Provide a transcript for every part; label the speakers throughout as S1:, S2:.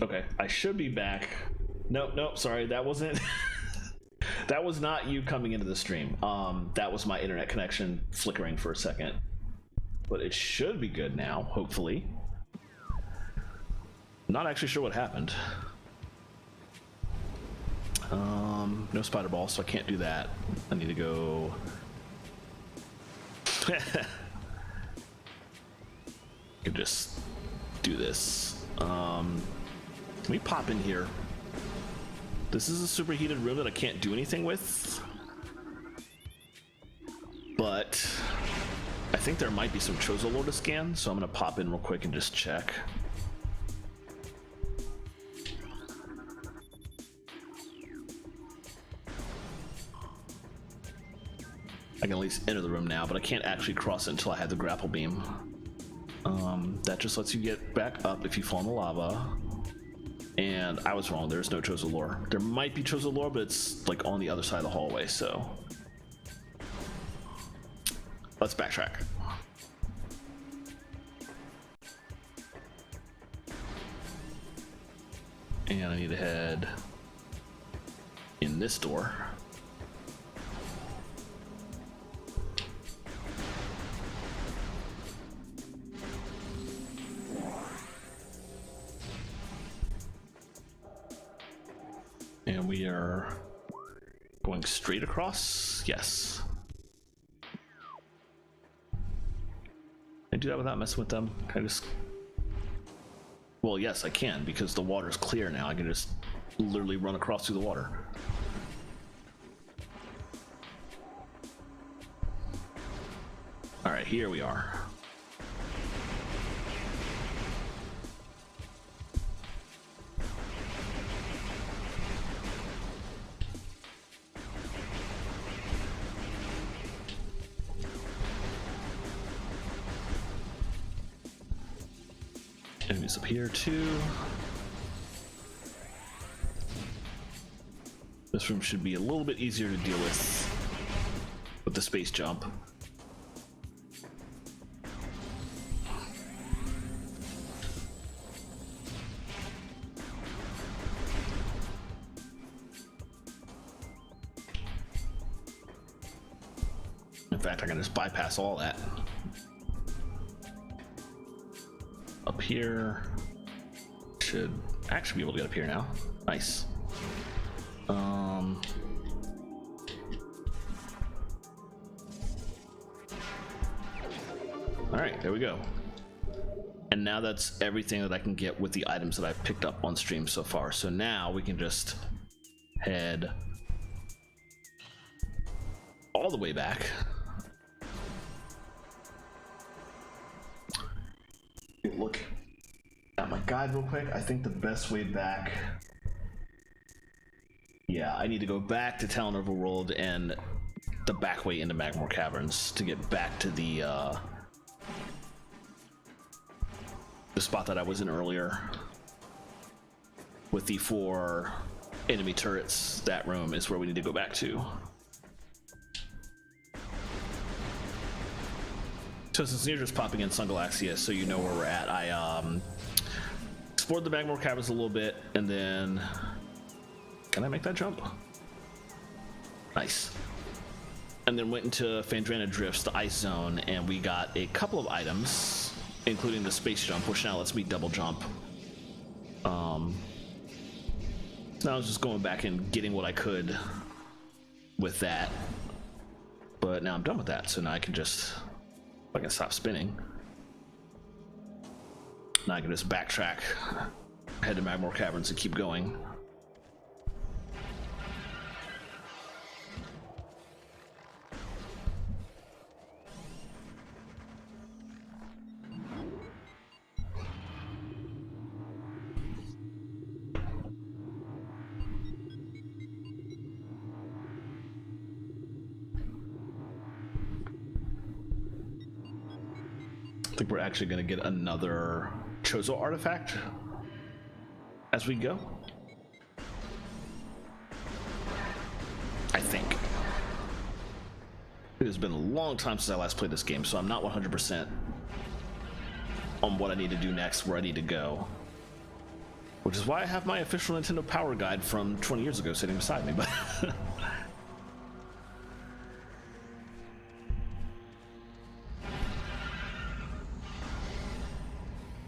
S1: Okay, I should be back. Nope, sorry, that wasn't that was not you coming into the stream. That was my internet connection flickering for a second. But it should be good now, hopefully. Not actually sure what happened. No spider ball, so I can't do that. I need to go. Could just do this. Can we pop in here? This is a superheated room that I can't do anything with, but I think there might be some Chozo lore to scan, so I'm gonna pop in real quick and just check. I can at least enter the room now, but I can't actually cross it until I have the grapple beam. That just lets you get back up if you fall in the lava. And I was wrong, there's no Chozo lore. There might be Chozo lore, but it's like on the other side of the hallway, so let's backtrack. And I need to head in this door. And we are going straight across. Yes. Can I do that without messing with them? Can I just... Well, yes, I can, because the water's clear now. I can just literally run across through the water. All right, here we are. Enemies up here too. This room should be a little bit easier to deal with the space jump. In fact, I can just bypass all that. Up here, should actually be able to get up here now. Nice. All right, there we go. And now that's everything that I can get with the items that I've picked up on stream so far. So now we can just head all the way back. Look at my guide real quick. I think the best way back, yeah, I need to go back to Talon Overworld and the back way into Magmore Caverns to get back to the spot that I was in earlier with the 4 enemy turrets. That room is where we need to go back to. So since you're just popping in Sun Galaxia, so you know where we're at, I explored the Magmore Caverns a little bit, and then... Can I make that jump? Nice. And then went into Phandrana Drifts, the ice zone, and we got a couple of items, including the space jump, which now lets me double jump. So now I was just going back and getting what I could with that. But now I'm done with that, so now I can just... I can stop spinning. Now I can just backtrack, head to Magmore Caverns and keep going. I think we're actually going to get another Chozo artifact as we go. I think. It has been a long time since I last played this game, so I'm not 100% on what I need to do next, where I need to go. Which is why I have my official Nintendo Power Guide from 20 years ago sitting beside me, but...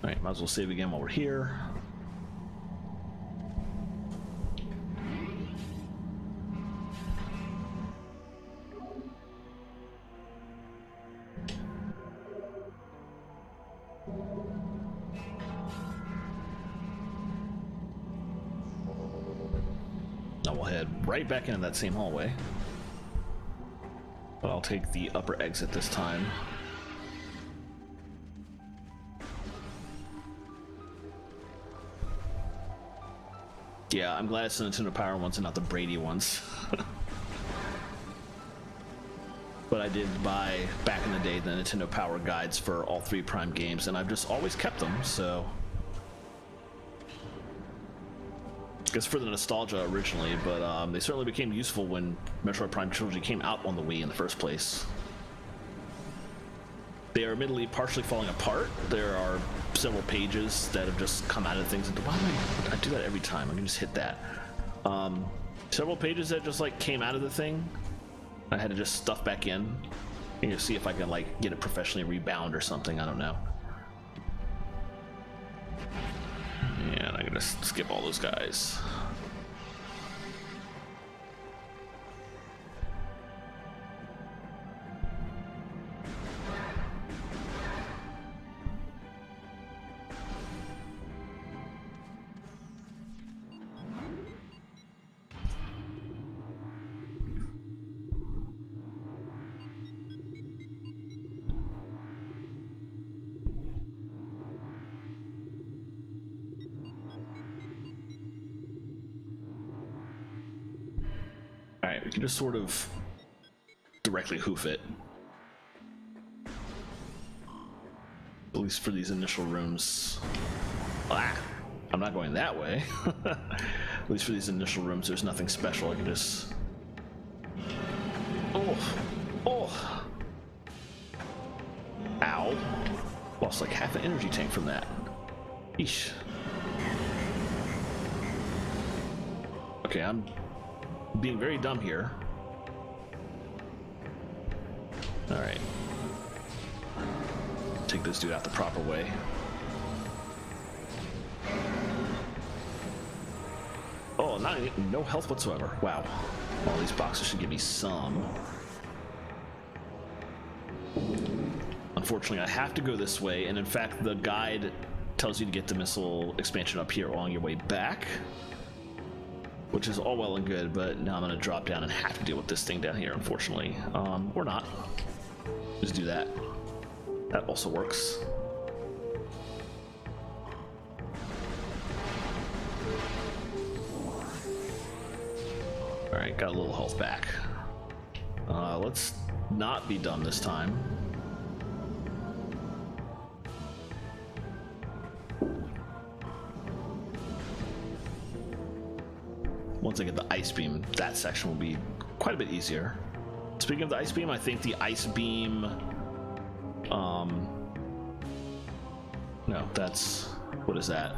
S1: Alright, might as well save again while we're here. Now we'll head right back into that same hallway. But I'll take the upper exit this time. Yeah, I'm glad it's the Nintendo Power ones and not the Brady ones. But I did buy, back in the day, the Nintendo Power Guides for all 3 Prime games, and I've just always kept them, so... I guess for the nostalgia originally, but they certainly became useful when Metroid Prime Trilogy came out on the Wii in the first place. They are admittedly partially falling apart. There are several pages that have just come out of things. And why do I do that every time? I can just hit that. Several pages that just like came out of the thing. I had to just stuff back in and just see if I can like get it professionally rebound or something. I don't know. And I'm gonna skip all those guys. Alright, we can just sort of directly hoof it. At least for these initial rooms. Ah! I'm not going that way. At least for these initial rooms, there's nothing special. I can just... Oh! Oh! Ow! Lost like half an energy tank from that. Eesh. Okay, I'm being very dumb here. Alright. Take this dude out the proper way. Oh, no health whatsoever. Wow. All these boxes should give me some. Unfortunately, I have to go this way, and in fact, the guide tells you to get the missile expansion up here along your way back. Which is all well and good, but now I'm gonna drop down and have to deal with this thing down here, unfortunately. Or not. Just do that. That also works. Alright, got a little health back. Let's not be dumb this time. Once I get the ice beam, that section will be quite a bit easier. Speaking of the ice beam, I think the ice beam... No, that's... What is that?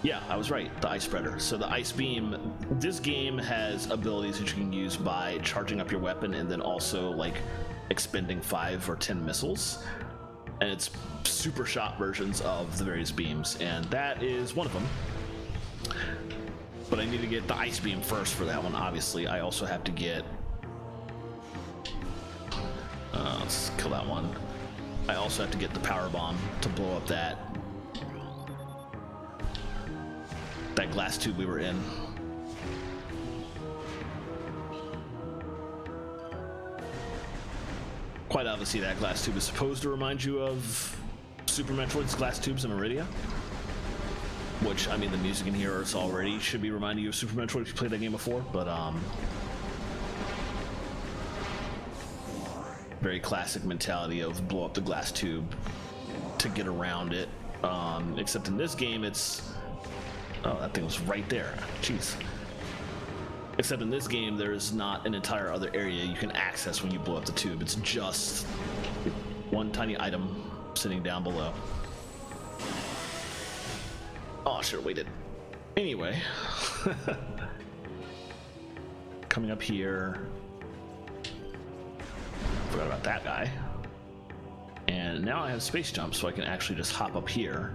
S1: Yeah, I was right, the ice spreader. So the ice beam, this game has abilities that you can use by charging up your weapon and then also like expending 5 or 10 missiles. And it's super shot versions of the various beams, and that is one of them. But I need to get the ice beam first for that one, obviously. I also have to get... let's kill that one. I also have to get the power bomb to blow up that glass tube we were in. Quite obviously that glass tube is supposed to remind you of Super Metroid's glass tubes in Meridia. Which, I mean, the music in here is already should be reminding you of Super Metroid if you played that game before, but very classic mentality of blow up the glass tube to get around it. Except in this game, it's... Oh, that thing was right there. Jeez. Except in this game, there's not an entire other area you can access when you blow up the tube. It's just one tiny item sitting down below. Oh, I should have waited. Anyway, coming up here. Forgot about that guy. And now I have space jump, so I can actually just hop up here.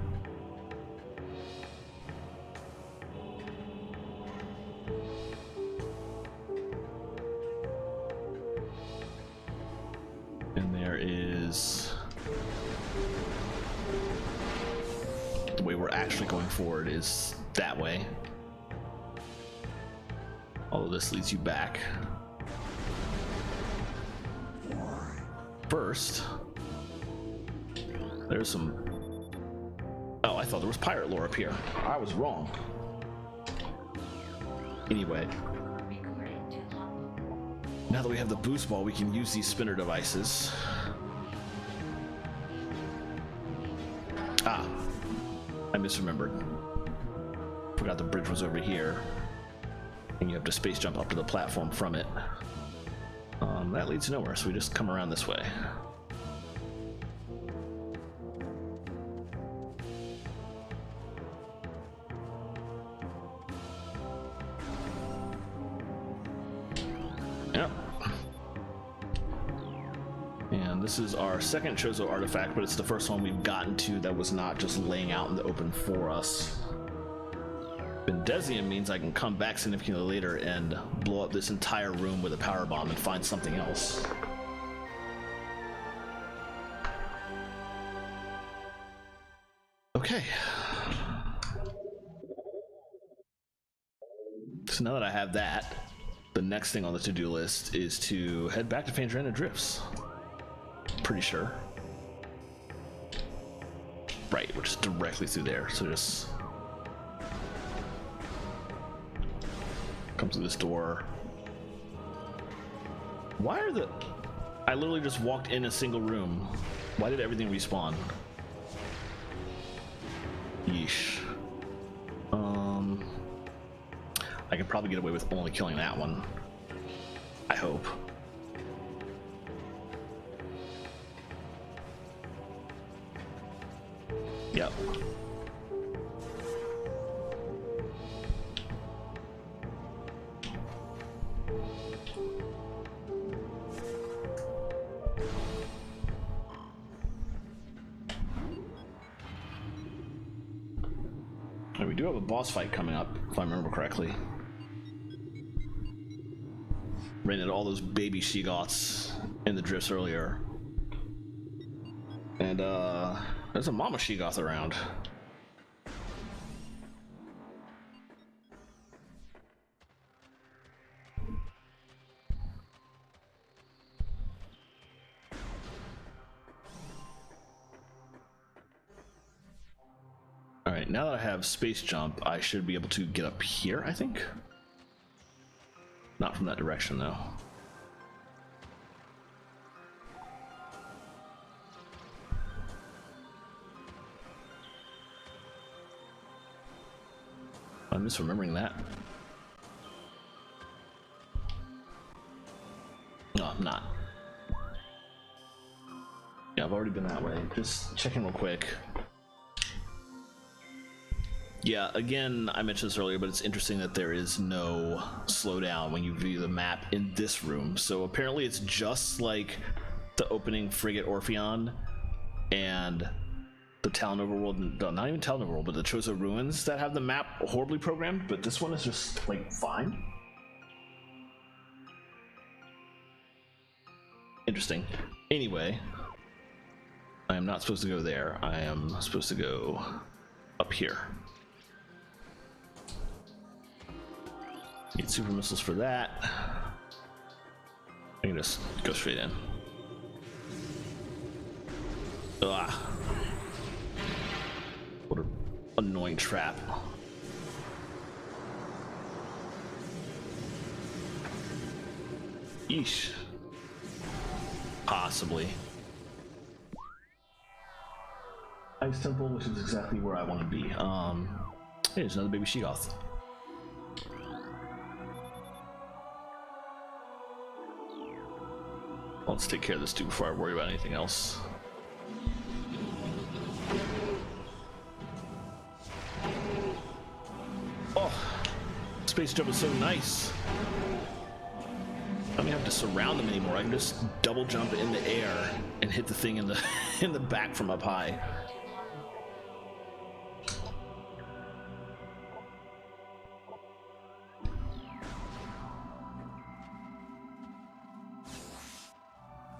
S1: And there is the way we're actually going forward is that way. Although this leads you back. First, there's some... Oh, I thought there was pirate lore up here. I was wrong. Anyway. Now that we have the boost ball, we can use these spinner devices. Ah, I misremembered. Forgot the bridge was over here. And you have to space jump up to the platform from it. That leads nowhere, so we just come around this way. Yep. And this is our second Chozo artifact, but it's the first one we've gotten to that was not just laying out in the open for us. Bendesium means I can come back significantly later and blow up this entire room with a power bomb and find something else. Okay. So now that I have that, the next thing on the to-do list is to head back to Fandrana Drifts. Pretty sure. Right, which is directly through there, so just come through this door. Why are the... I literally just walked in a single room. Why did everything respawn? Yeesh. I could probably get away with only killing that one. I hope. Yep. And we do have a boss fight coming up, if I remember correctly. Ran into all those baby Sheegoths in the drifts earlier. And there's a mama Sheegoth around. Alright, now that I have space jump, I should be able to get up here, I think? Not from that direction, though. I'm misremembering that. No, I'm not. Yeah, I've already been that way. Just checking real quick. Yeah, again, I mentioned this earlier, but it's interesting that there is no slowdown when you view the map in this room. So apparently it's just like the opening frigate Orpheon and the Talon Overworld, no, not even Talon Overworld, but the Chozo Ruins that have the map horribly programmed, but this one is just, like, fine. Interesting. Anyway, I am not supposed to go there. I am supposed to go up here. Need super missiles for that. I can just go straight in. Ugh. What an annoying trap. Yeesh. Possibly. Ice Temple, which is exactly where I want to be. Hey, there's another baby Sheegoth. Let's take care of this dude before I worry about anything else. space jump is so nice. I don't even have to surround them anymore. I can just double jump in the air and hit the thing in the in the back from up high.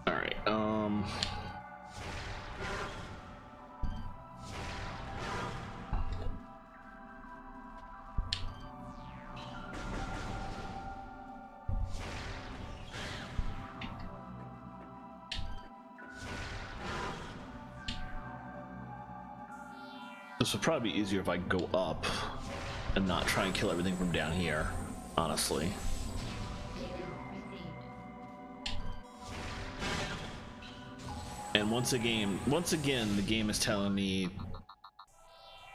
S1: All right. This would probably be easier if I go up and not try and kill everything from down here, honestly. And once again, the game is telling me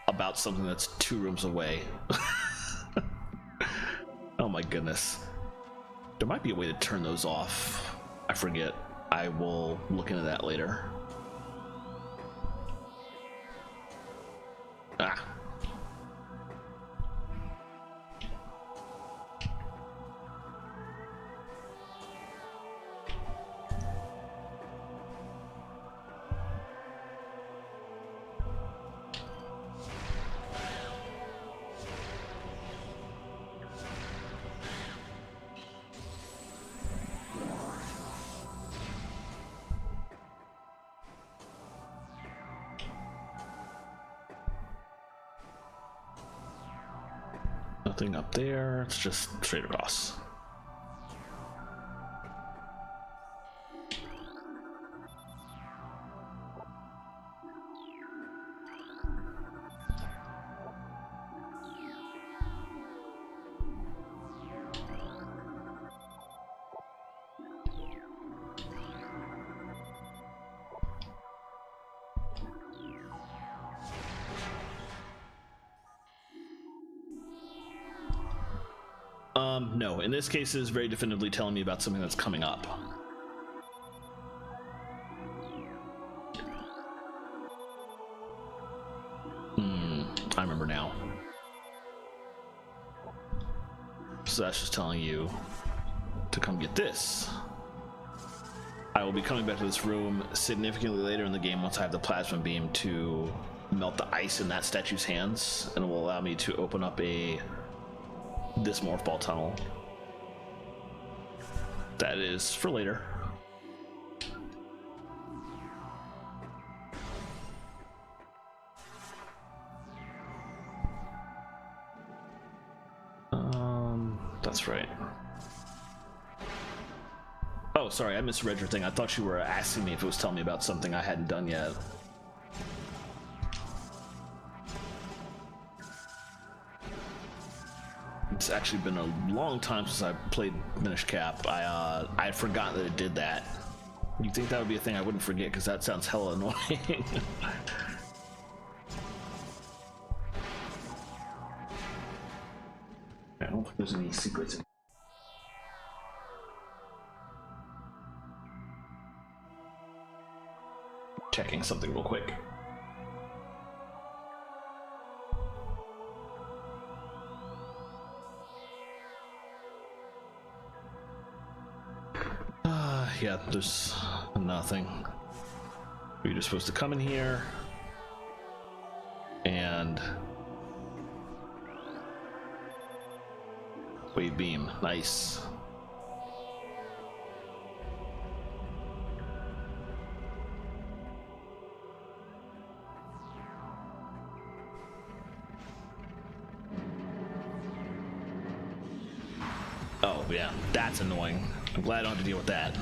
S1: about something that's 2 rooms away. Oh my goodness. There might be a way to turn those off. I forget. I will look into that later. Ah. Nothing up there, it's just straight across. No, in this case it is very definitively telling me about something that's coming up. I remember now. So that's just telling you to come get this. I will be coming back to this room significantly later in the game once I have the plasma beam to melt the ice in that statue's hands, and it will allow me to open up this morph ball tunnel. That is for later. That's right. Oh, sorry, I misread your thing. I thought you were asking me if it was telling me about something I hadn't done yet. It's actually been a long time since I played Minish Cap. I had forgotten that it did that. You'd think that would be a thing I wouldn't forget, because that sounds hella annoying. I don't think there's any secrets in. Checking something real quick. Yeah, there's nothing. You're just supposed to come in here and wave beam. Nice. Oh yeah, that's annoying. I'm glad I don't have to deal with that.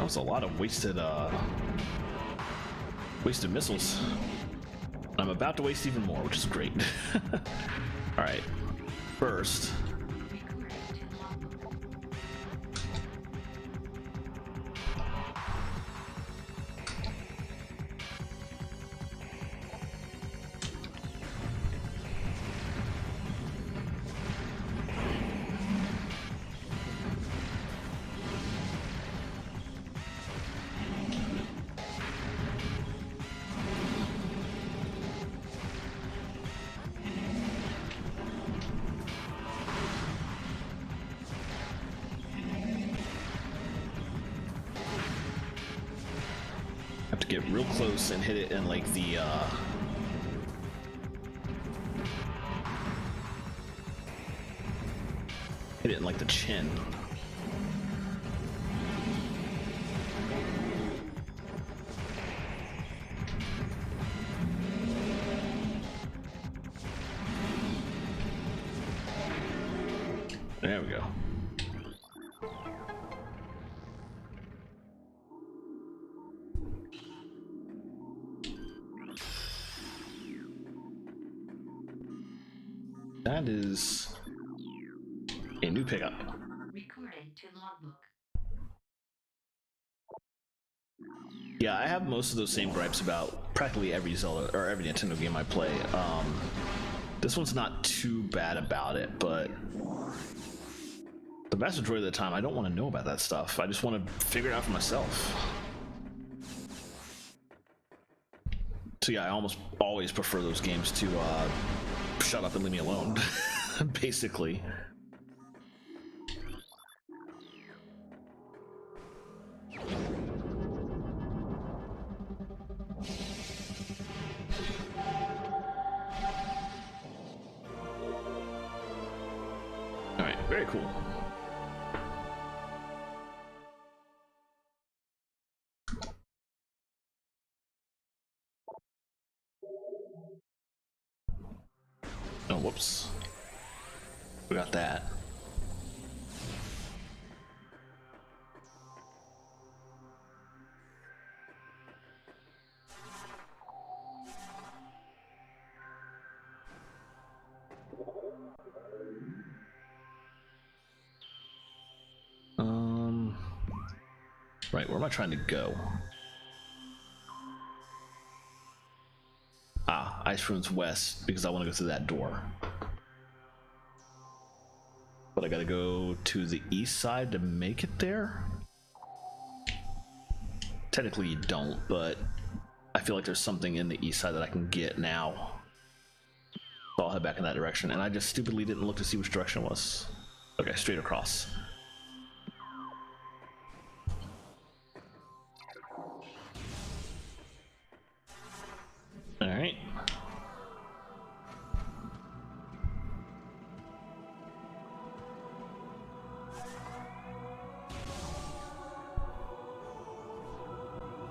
S1: That was a lot of wasted missiles. I'm about to waste even more, which is great. All right, first. Have to get real close and hit it in like the hit it in like the chin. There we go. That is a new pickup.
S2: Recorded to logbook.
S1: Yeah, I have most of those same gripes about practically every Zelda or every Nintendo game I play. This one's not too bad about it, but the vast majority of the time I don't want to know about that stuff. I just want to figure it out for myself. So yeah, I almost always prefer those games to shut up and leave me alone, basically. All right, very cool. Oh, whoops. We got that. Right, where am I trying to go? Ah, Ice Ruins West, because I want to go through that door. But I gotta go to the east side to make it there? Technically you don't, but I feel like there's something in the east side that I can get now. So I'll head back in that direction, and I just stupidly didn't look to see which direction it was. Okay, straight across. All right.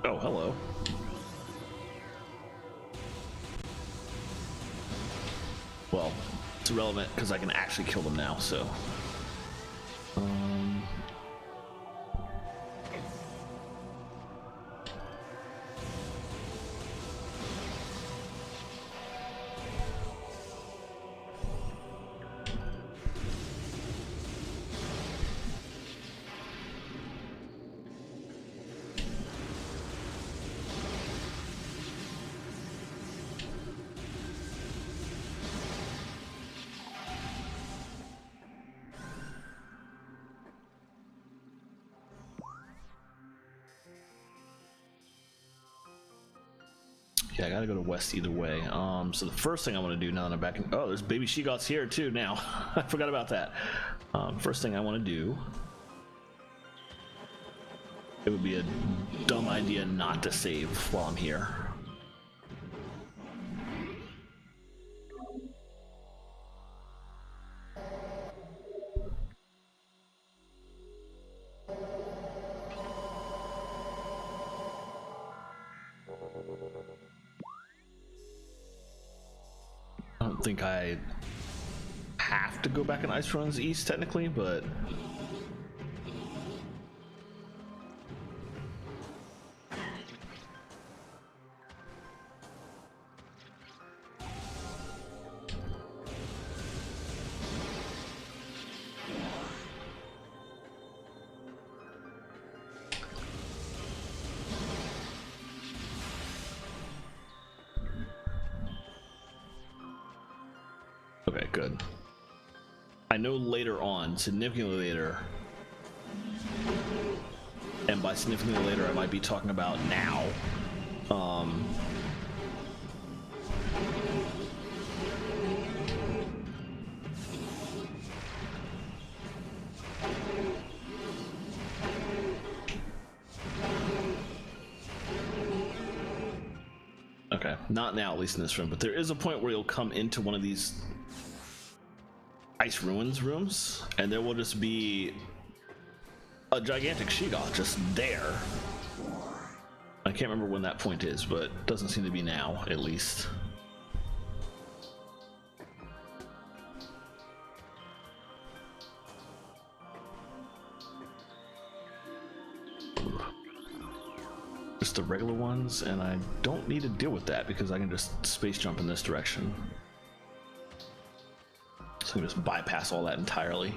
S1: Oh, hello. Well, it's irrelevant because I can actually kill them now, so. Yeah, I gotta go to west either way. So the first thing I want to do now that I'm back in, oh, there's baby Sheegots here too now. I forgot about that. First thing I want to do, it would be a dumb idea not to save while I'm here. I don't think I have to go back in Ice Runs East technically, but Okay, good. I know later on, significantly later, and by significantly later I might be talking about now, okay, not now, at least in this room, but there is a point where you'll come into one of these ice ruins rooms, and there will just be a gigantic Sheegoth just there. I can't remember when that point is, but it doesn't seem to be now, at least. Just the regular ones, and I don't need to deal with that because I can just space jump in this direction. So I can just bypass all that entirely.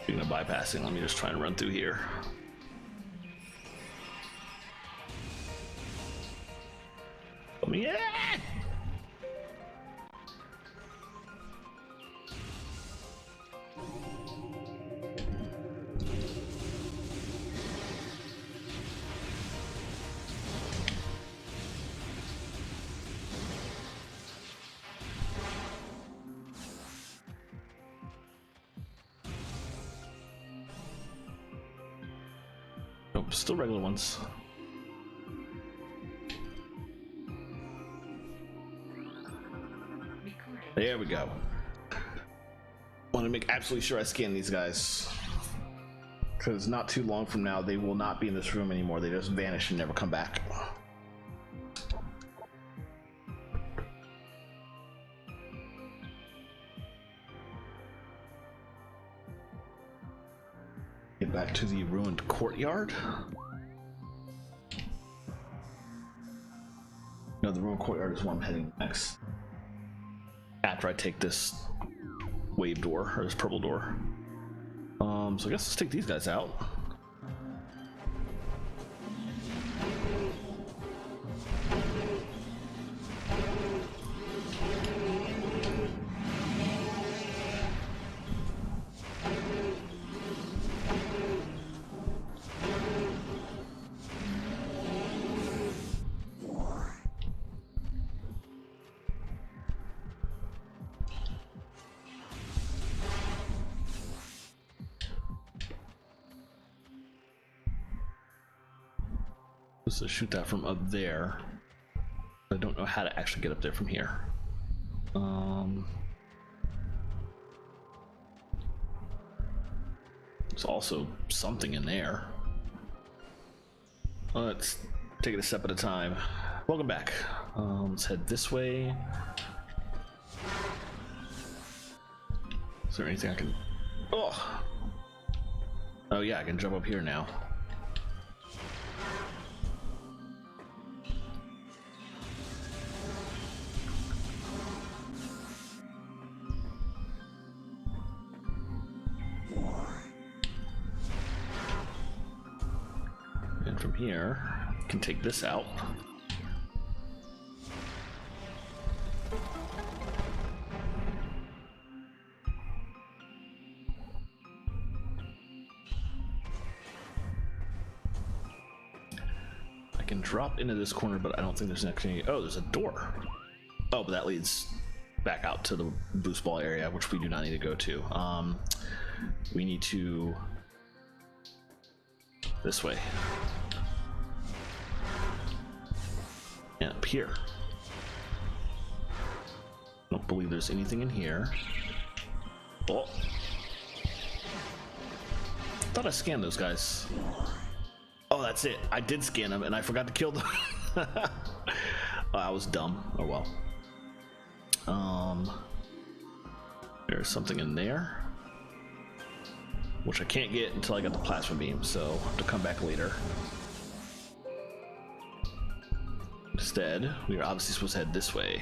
S1: Speaking of bypassing, let me just try and run through here. Yeah! Nope, still regular ones. There we go. Want to make absolutely sure I scan these guys, because not too long from now they will not be in this room anymore. They just vanish and never come back. Get back to the ruined courtyard. No, the ruined courtyard is where I'm heading next. After I take this wave door, or this purple door. So I guess let's take these guys out. So shoot that from up there. I don't know how to actually get up there from here. There's also something in there. Let's take it a step at a time. Welcome back. Let's head this way. Is there anything I can... Oh yeah, I can jump up here now. And from here, I can take this out. I can drop into this corner, but I don't think there's actually... Oh, there's a door. Oh, but that leads back out to the boost ball area, which we do not need to go to. We need to... this way. And up here. Don't believe there's anything in here. Oh. Thought I scanned those guys. Oh, that's it. I did scan them and I forgot to kill them. Oh, I was dumb. Oh well. There's something in there, which I can't get until I got the plasma beam, so I'll have to come back later. Instead, we are obviously supposed to head this way.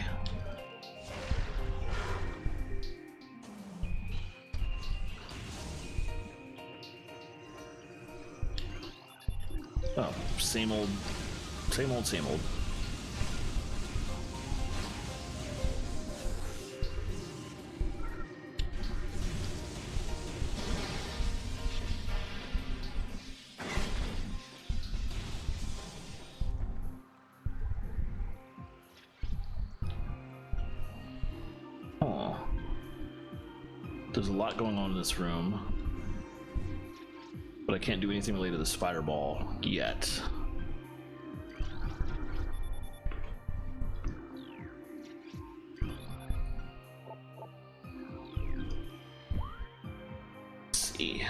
S1: Oh, same old, same old, same old. Oh, there's a lot going on in this room. But I can't do anything related to the spider ball yet. Let's see.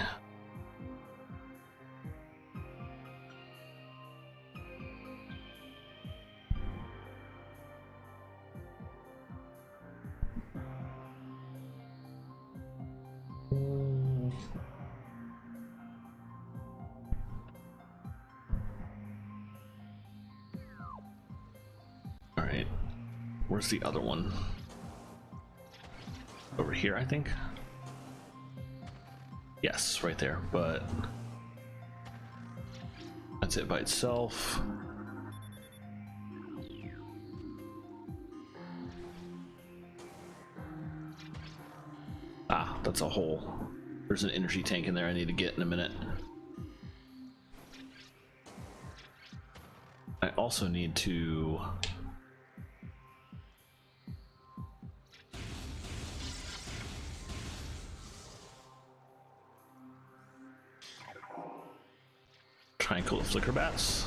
S1: All right, where's the other one? Over here, I think. Yes, right there, but that's it by itself. Ah, that's a hole. There's an energy tank in there I need to get in a minute. I also need to try and kill the flicker bats.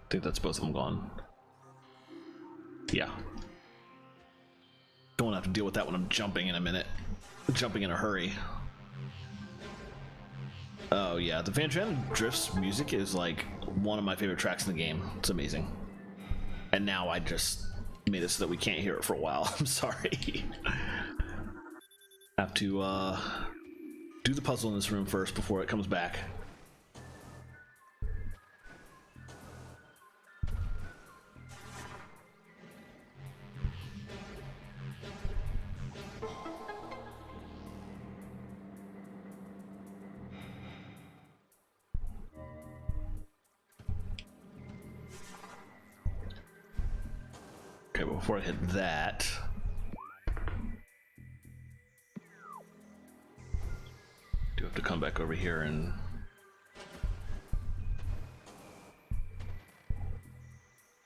S1: I think that's both of them gone. Yeah. Don't have to deal with that when I'm jumping in a minute. Jumping in a hurry. Oh yeah, the Van Drifts music is like one of my favorite tracks in the game. It's amazing. And now I just made it so that we can't hear it for a while. I'm sorry. Have to do the puzzle in this room first before it comes back. Okay, but before I hit that, do have to come back over here and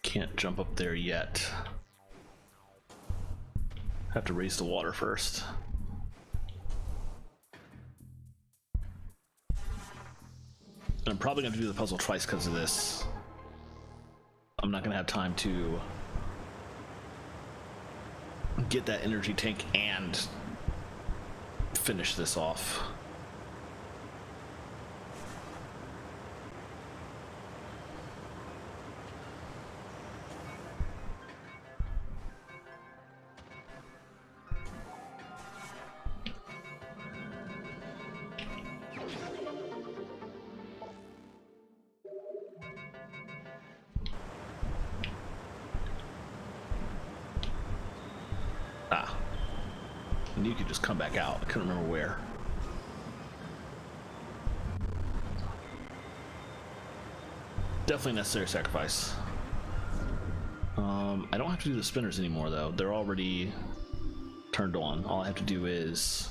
S1: can't jump up there yet. Have to raise the water first. And I'm probably gonna do the puzzle twice because of this. I'm not gonna have time to get that energy tank and finish this off. Ah, and you could just come back out. I couldn't remember where. Definitely necessary sacrifice. I don't have to do the spinners anymore though. They're already turned on. All I have to do is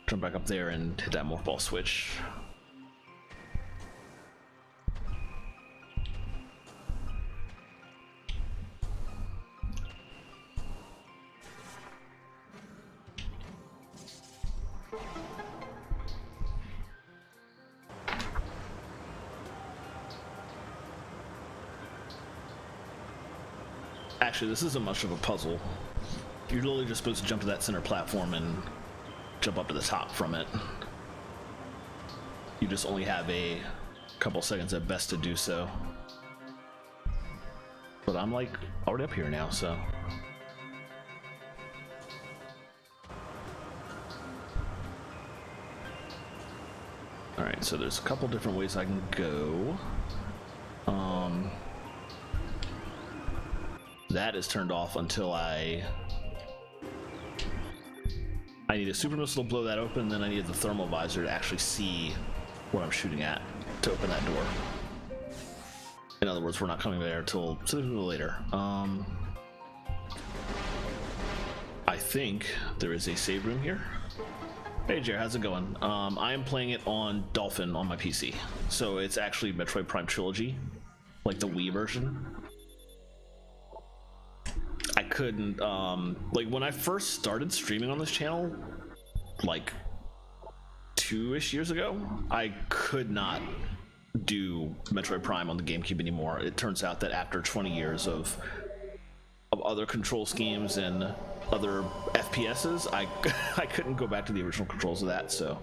S1: jump back up there and hit that morph ball switch. Actually, this isn't much of a puzzle. You're literally just supposed to jump to that center platform and jump up to the top from it. You just only have a couple seconds at best to do so. But I'm like already up here now, so. Alright, so there's a couple different ways I can go. That is turned off until I I need a super missile to blow that open, and then I need the thermal visor to actually see what I'm shooting at to open that door. In other words, we're not coming there till later. I think there is a save room here. Hey Jer, how's it going? I am playing it on Dolphin on my PC, so it's actually Metroid Prime Trilogy, like the Wii version. I couldn't, like when I first started streaming on this channel, like 2-ish years ago, I could not do Metroid Prime on the GameCube anymore. It turns out that after 20 years of other control schemes and other FPSs, I couldn't go back to the original controls of that, so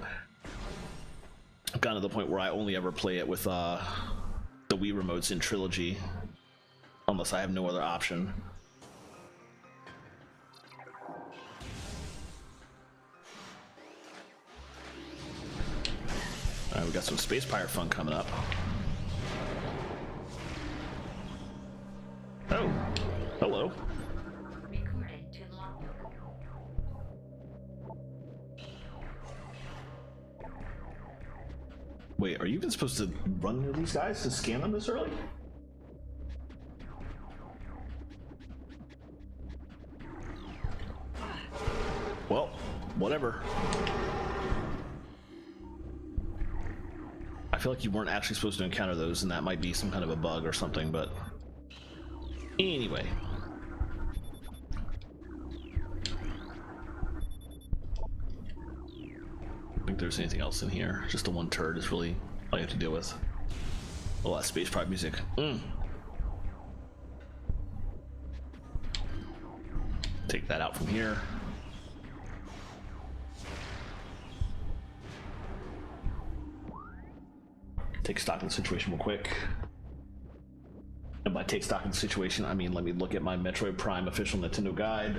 S1: I've gotten to the point where I only ever play it with the Wii remotes in Trilogy, unless I have no other option. Alright, we got some Space Pirate fun coming up. Oh, hello.
S2: Recorded to logbook.
S1: Wait, are you even supposed to run into these guys to scan them this early? Well, whatever. I feel like you weren't actually supposed to encounter those, and that might be some kind of a bug or something, but anyway. I don't think there's anything else in here. Just the one turret is really all you have to deal with. A lot of Space Pirate music. Take that out from here. Take stock of the situation real quick. And by take stock of the situation, I mean let me look at my Metroid Prime official Nintendo guide.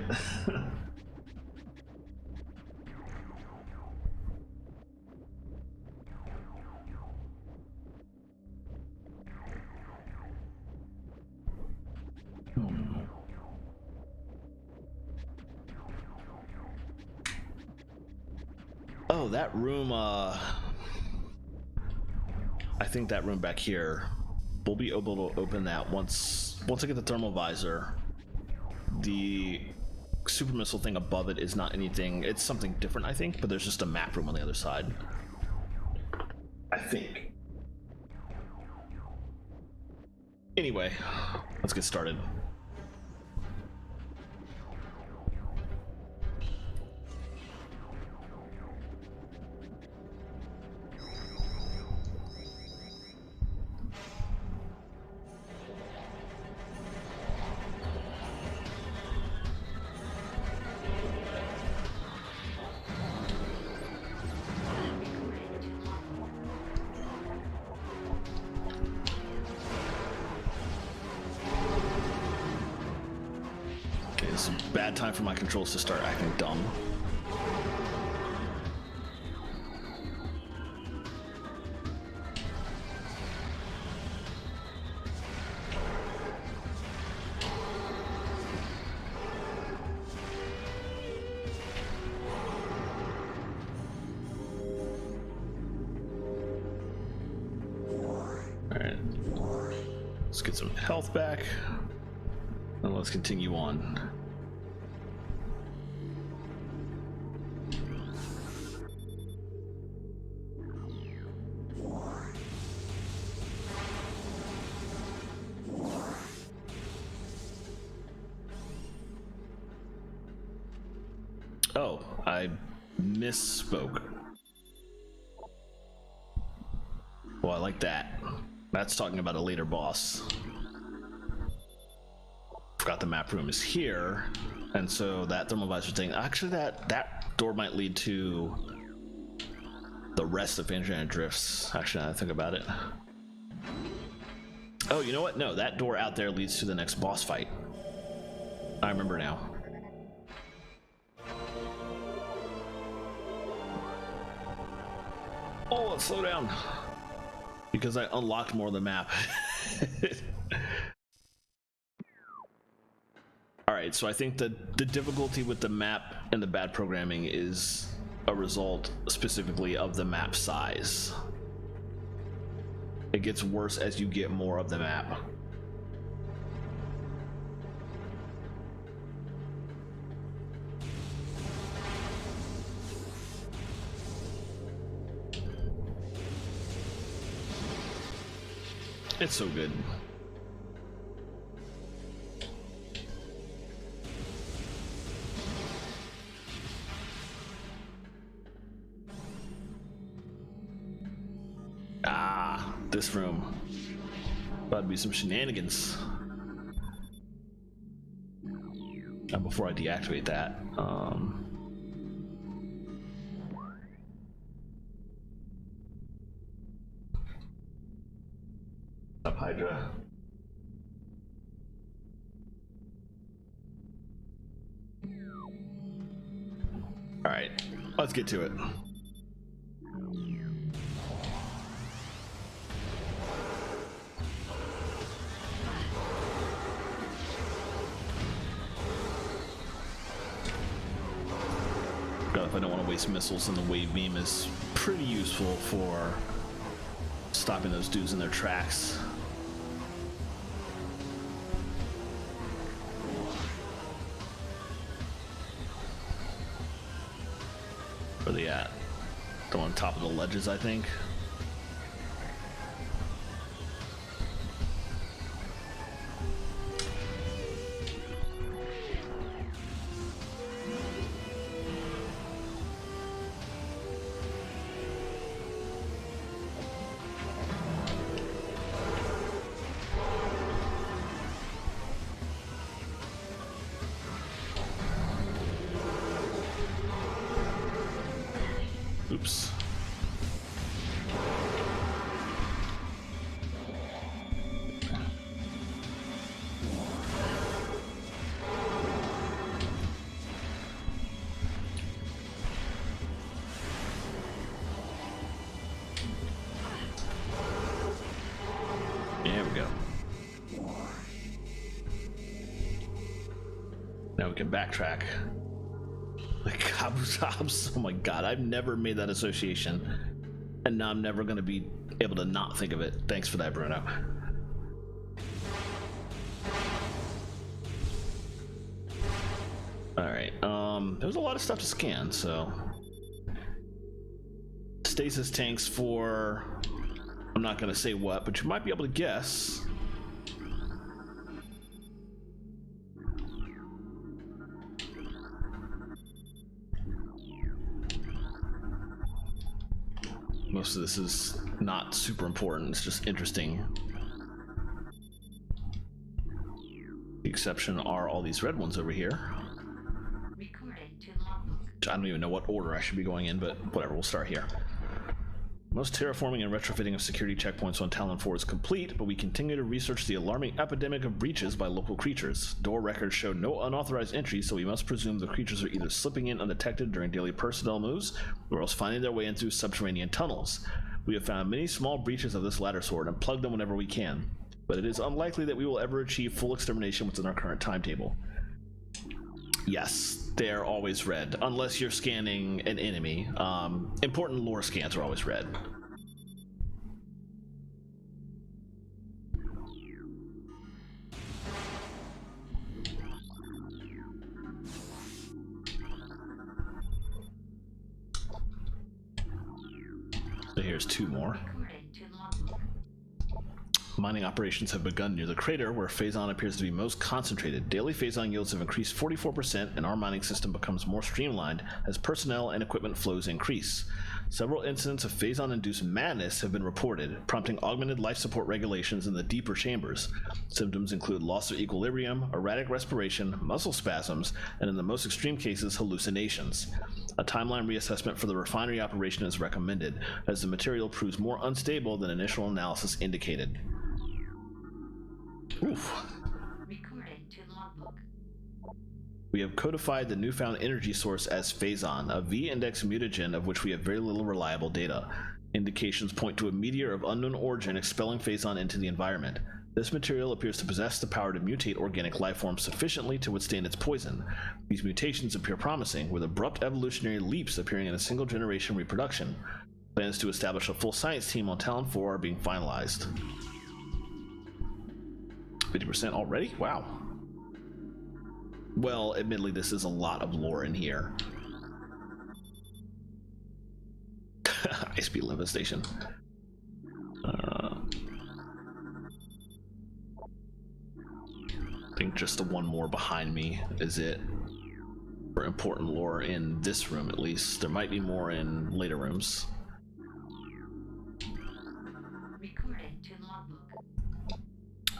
S1: Oh, that room, I think that room back here, we'll be able to open that once I get the thermal visor. The super missile thing above it is not anything, it's something different I think, but there's just a map room on the other side, I think. Anyway, let's get started. It's a bad time for my controls to start acting dumb. Alright. Let's get some health back. And let's continue on. Oh, I misspoke. Well, I like that. That's talking about a later boss. Forgot the map room is here, and so that thermal visor thing. Actually, that door might lead to the rest of Fantasy Drifts. Actually, now that I think about it. Oh, you know what? No, that door out there leads to the next boss fight. I remember now. Oh, let's slow down. Because I unlocked more of the map. Alright, so I think that the difficulty with the map and the bad programming is a result specifically of the map size. It gets worse as you get more of the map. It's so good. Ah, this room. About to be some shenanigans. And before I deactivate that, up Hydra. All right, let's get to it. If I don't want to waste missiles, and the wave beam is pretty useful for stopping those dudes in their tracks. Where are they at? They're on top of the ledges, I think. Oops. There we go. Now we can backtrack. Like, oh my god, I've never made that association, and now I'm never going to be able to not think of it. Thanks for that, Bruno. Alright, there's a lot of stuff to scan, so... Stasis tanks for... I'm not going to say what, but you might be able to guess. Most of this is not super important, it's just interesting. The exception are all these red ones over here. I don't even know what order I should be going in, but whatever, we'll start here. Most terraforming and retrofitting of security checkpoints on Talon 4 is complete, but we continue to research the alarming epidemic of breaches by local creatures. Door records show no unauthorized entry, so we must presume the creatures are either slipping in undetected during daily personnel moves, or else finding their way in through subterranean tunnels. We have found many small breaches of this latter sort and plugged them whenever we can, but it is unlikely that we will ever achieve full extermination within our current timetable. Yes, they're always red, unless you're scanning an enemy. Important lore scans are always red. So here's two more. Mining operations have begun near the crater where Phazon appears to be most concentrated. Daily Phazon yields have increased 44%, and our mining system becomes more streamlined as personnel and equipment flows increase. Several incidents of Phazon-induced madness have been reported, prompting augmented life support regulations in the deeper chambers. Symptoms include loss of equilibrium, erratic respiration, muscle spasms, and in the most extreme cases, hallucinations. A timeline reassessment for the refinery operation is recommended, as the material proves more unstable than initial analysis indicated. Oof.
S2: Recording to logbook.
S1: We have codified the newfound energy source as Phazon, a V-index mutagen of which we have very little reliable data. Indications point to a meteor of unknown origin expelling Phazon into the environment. This material appears to possess the power to mutate organic life forms sufficiently to withstand its poison. These mutations appear promising, with abrupt evolutionary leaps appearing in a single generation reproduction. Plans to establish a full science team on Talon 4 are being finalized. 50% already? Wow. Well, admittedly, this is a lot of lore in here. Ice Beat Devastation. I think just the one more behind me is it for important lore in this room, at least. There might be more in later rooms.
S2: Recording to logbook.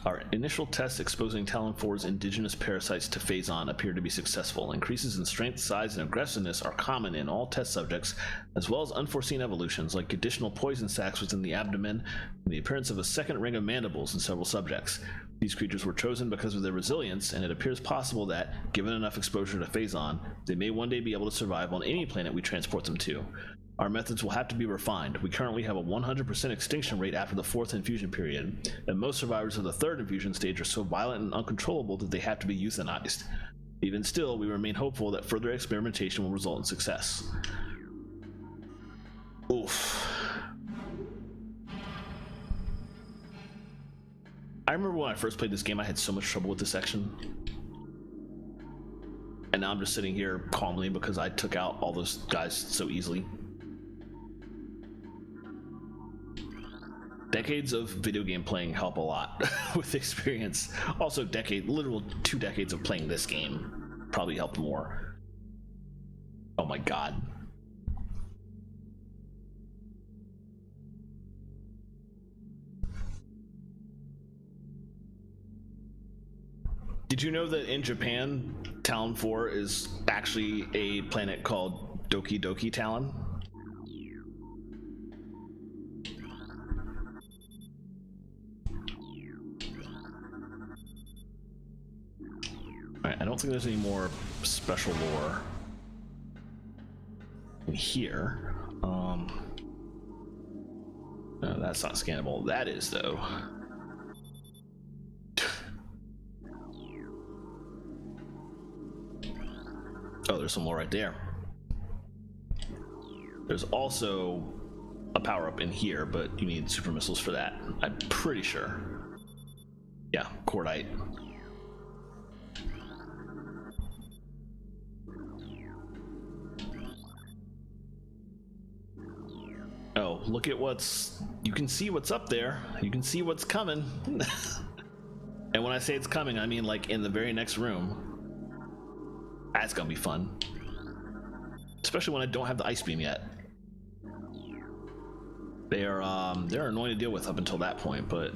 S1: Our initial tests exposing Talon 4's indigenous parasites to Phazon appear to be successful. Increases in strength, size, and aggressiveness are common in all test subjects, as well as unforeseen evolutions like additional poison sacs within the abdomen and the appearance of a second ring of mandibles in several subjects. These creatures were chosen because of their resilience, and it appears possible that, given enough exposure to Phazon, they may one day be able to survive on any planet we transport them to. Our methods will have to be refined. We currently have a 100% extinction rate after the 4th infusion period, and most survivors of the 3rd infusion stage are so violent and uncontrollable that they have to be euthanized. Even still, we remain hopeful that further experimentation will result in success. Oof. I remember when I first played this game, I had so much trouble with this section. And now I'm just sitting here calmly because I took out all those guys so easily. Decades of video game playing help a lot with experience. Also, literal 2 decades of playing this game probably helped more. Oh my god. Did you know that in Japan, Talon 4 is actually a planet called Doki Doki Talon? Alright, I don't think there's any more special lore in here. No, that's not scannable. That is, though. Oh, there's some more right there. There's also a power-up in here, but you need super missiles for that. I'm pretty sure. Yeah, cordite. Oh, look at you can see what's up there. You can see what's coming. And when I say it's coming, I mean like in the very next room. That's gonna be fun. Especially when I don't have the ice beam yet. They're annoying to deal with up until that point, but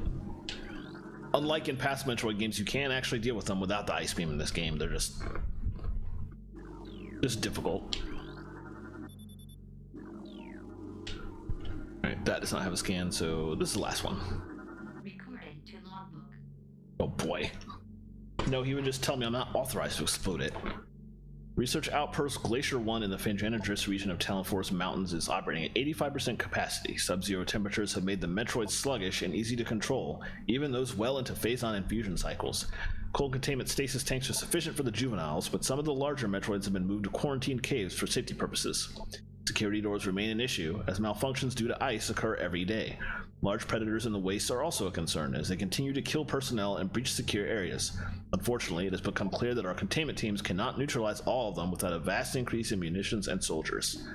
S1: unlike in past Metroid games, you can actually deal with them without the ice beam in this game. They're just difficult. Alright, that does not have a scan, so this is the last one.
S2: Recording to logbook.
S1: Oh boy. No, he would just tell me I'm not authorized to explode it. Research Outpost Glacier 1 in the Fanjanadris region of Talon Forest Mountains is operating at 85% capacity. Sub-zero temperatures have made the Metroids sluggish and easy to control, even those well into Phazon infusion cycles. Cold containment stasis tanks are sufficient for the juveniles, but some of the larger Metroids have been moved to quarantine caves for safety purposes. Security doors remain an issue, as malfunctions due to ice occur every day. Large predators in the wastes are also a concern, as they continue to kill personnel and breach secure areas. Unfortunately, it has become clear that our containment teams cannot neutralize all of them without a vast increase in munitions and soldiers.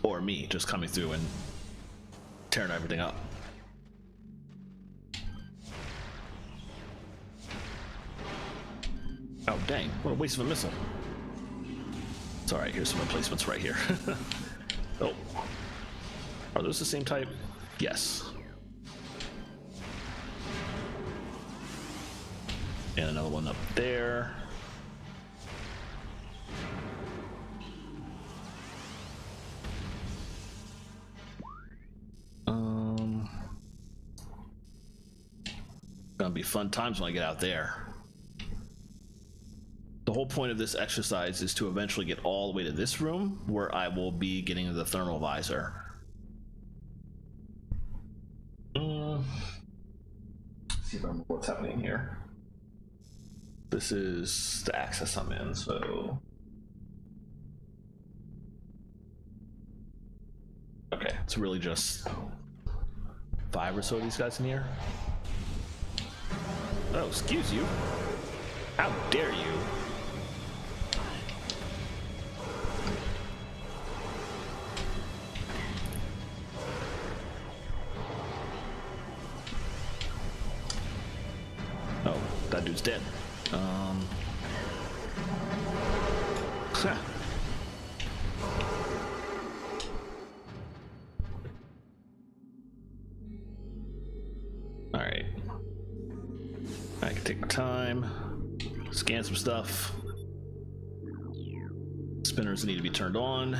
S1: Or me, just coming through and tearing everything up. Oh dang, what a waste of a missile. It's alright, here's some replacements right here. Oh. Are those the same type? Yes. And another one up there. Gonna be fun times when I get out there. The whole point of this exercise is to eventually get all the way to this room where I will be getting the thermal visor. see if I remember what's happening here. This is the access I'm in, so. Okay, it's really just 5 or so of these guys in here. Oh, excuse you. How dare you? Oh, that dude's dead. Huh. All right. I can take my time, scan some stuff. Spinners need to be turned on.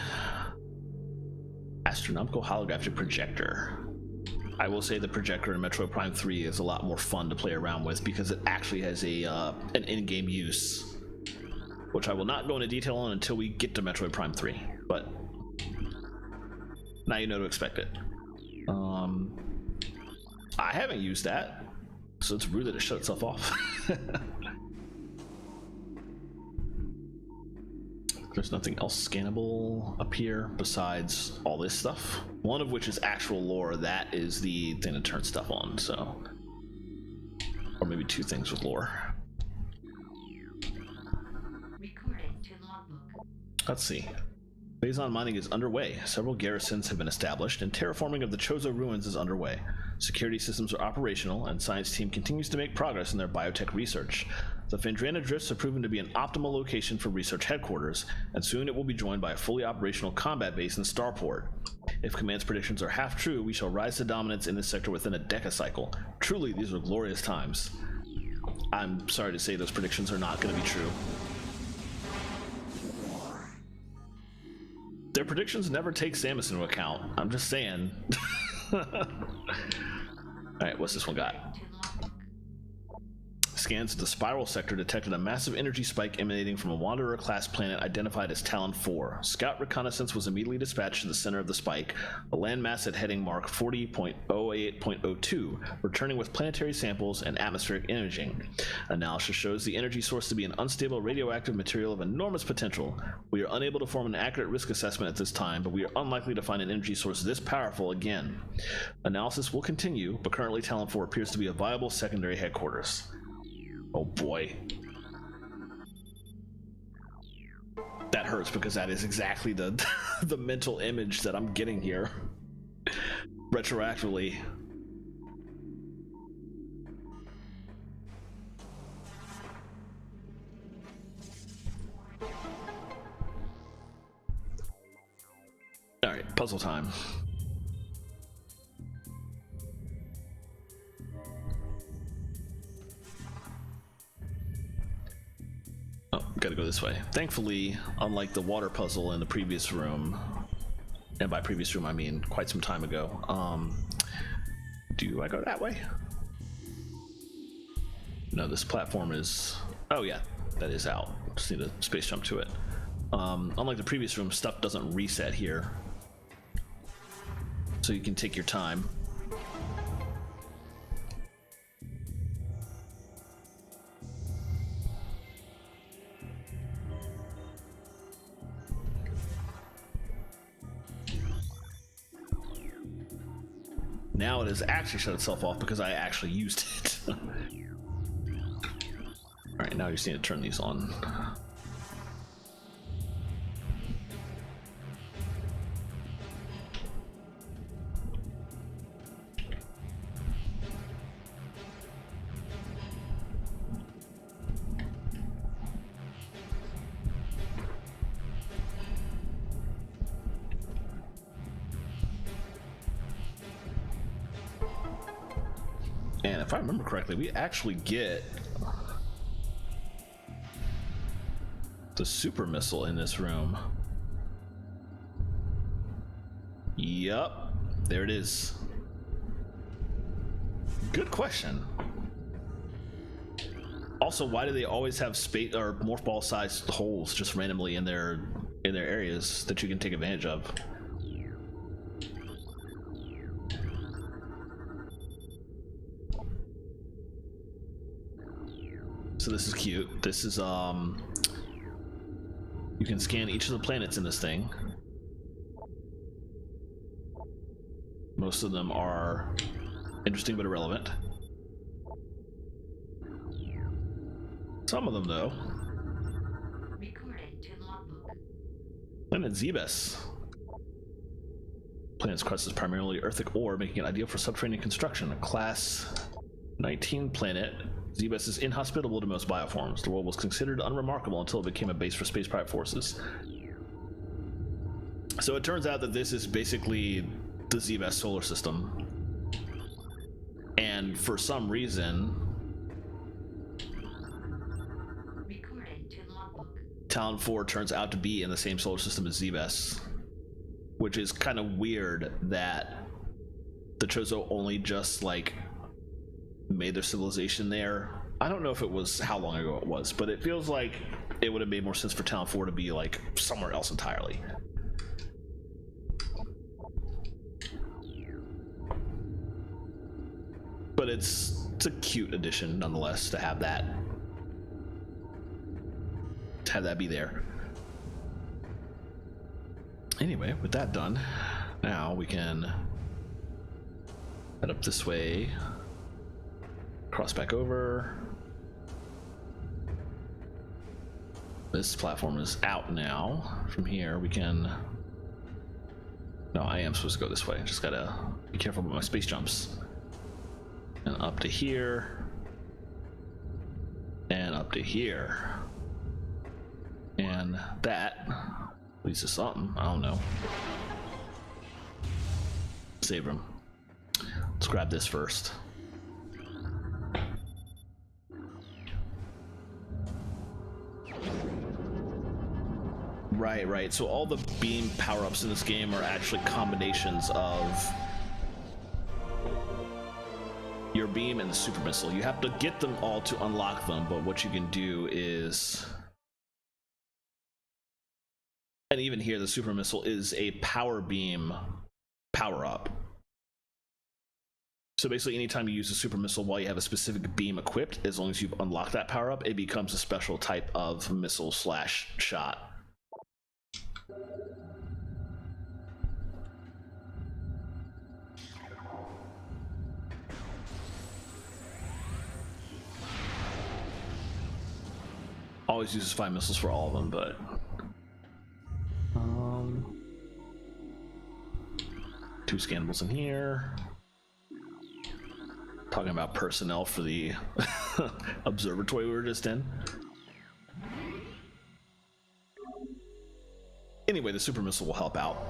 S1: Astronomical holographic projector. I will say the projector in Metroid Prime 3 is a lot more fun to play around with because it actually has a an in-game use, which I will not go into detail on until we get to Metroid Prime 3, but now you know to expect it. I haven't used that, so it's rude that it shut itself off. There's nothing else scannable up here besides all this stuff. One of which is actual lore. That is the thing to turn stuff on, so. Or maybe 2 things with lore.
S2: Recording to logbook.
S1: Let's see. Phazon mining is underway. Several garrisons have been established, and terraforming of the Chozo ruins is underway. Security systems are operational, and science team continues to make progress in their biotech research. The Fendrana Drifts have proven to be an optimal location for research headquarters, and soon it will be joined by a fully operational combat base in Starport. If Command's predictions are half true, we shall rise to dominance in this sector within a decacycle. Truly, these are glorious times. I'm sorry to say those predictions are not going to be true. Their predictions never take Samus into account. I'm just saying. Alright, what's this one got?
S2: To logbook.
S1: Scans of the spiral sector detected a massive energy spike emanating from a Wanderer-class planet identified as Talon 4. Scout reconnaissance was immediately dispatched to the center of the spike, a landmass at heading mark 40.08.02, returning with planetary samples and atmospheric imaging. Analysis shows the energy source to be an unstable radioactive material of enormous potential. We are unable to form an accurate risk assessment at this time, but we are unlikely to find an energy source this powerful again. Analysis will continue, but currently Talon 4 appears to be a viable secondary headquarters. Oh boy. That hurts because that is exactly the the mental image that I'm getting here. Retroactively. Alright, puzzle time. Oh, gotta go this way. Thankfully, unlike the water puzzle in the previous room, and by previous room I mean quite some time ago, do I go that way? No, this platform is... Oh yeah, that is out. Just need a space jump to it. Unlike the previous room, stuff doesn't reset here. So you can take your time. Now it has actually shut itself off because I actually used it. Alright, now you just need to turn these on. And if I remember correctly, we actually get the super missile in this room. Yup, there it is. Good question. Also, why do they always have space or morph ball sized holes just randomly in their areas that you can take advantage of? So this is cute. This is you can scan each of the planets in this thing. Most of them are interesting but irrelevant. Some of them, though.
S2: Recorded to logbook.
S1: Planet Zebes. Planet's crust is primarily earthic ore, making it ideal for subterranean construction. A class 19 planet, Zebes is inhospitable to most bioforms. The world was considered unremarkable until it became a base for space pirate forces. So it turns out that this is basically the Zebes solar system. And for some reason,
S2: Recorded to logbook.
S1: Talon 4 turns out to be in the same solar system as Zebes, which is kind of weird that the Chozo only just like made their civilization there. I don't know if it was how long ago it was, but it feels like it would have made more sense for Talon 4 to be like somewhere else entirely. But it's a cute addition nonetheless to have that be there. Anyway, with that done, now we can head up this way, cross back over. This platform is out now. From here we can, no, I am supposed to go this way. Just gotta be careful with my space jumps. And up to here, and up to here, and that leads to something. I don't know. Save room. Let's grab this first. Right. So all the beam power-ups in this game are actually combinations of your beam and the super missile. You have to get them all to unlock them, but what you can do is, and even here the super missile is a power beam power up. So basically anytime you use a super missile while you have a specific beam equipped, as long as you've unlocked that power up, it becomes a special type of missile slash shot. Always uses 5 missiles for all of them, but two scannables in here. Talking about personnel for the observatory we were just in. Anyway, the super missile will help out,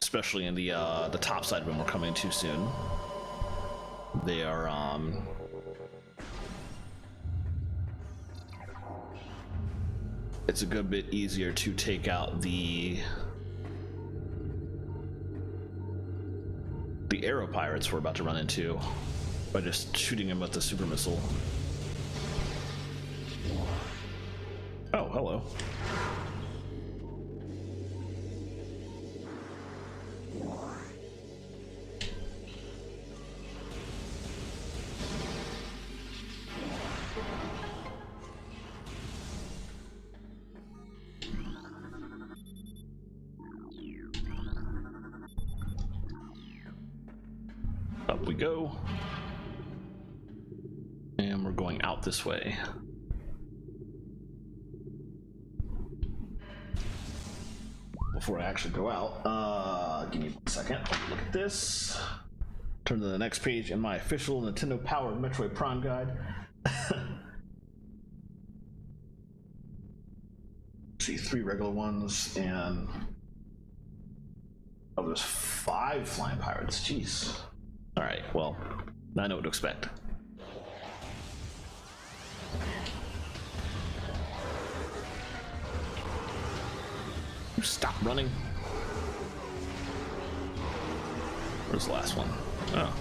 S1: especially in the top side when we're coming to soon. They are it's a good bit easier to take out the aero pirates we're about to run into by just shooting them with the super missile. Oh, hello. Up we go. And we're going out this way. Before I actually go out, give me a second. Look at this. Turn to the next page in my official Nintendo powered Metroid Prime guide. See, 3 regular ones and oh, there's 5 flying pirates. Jeez. All right, well, now I know what to expect. You stop running. Where's the last one? Oh.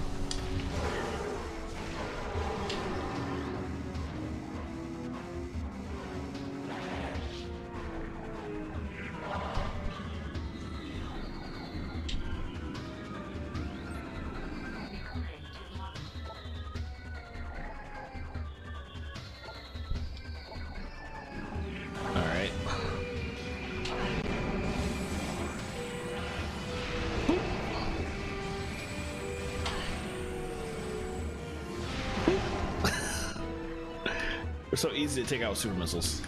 S1: They're so easy to take out with super missiles.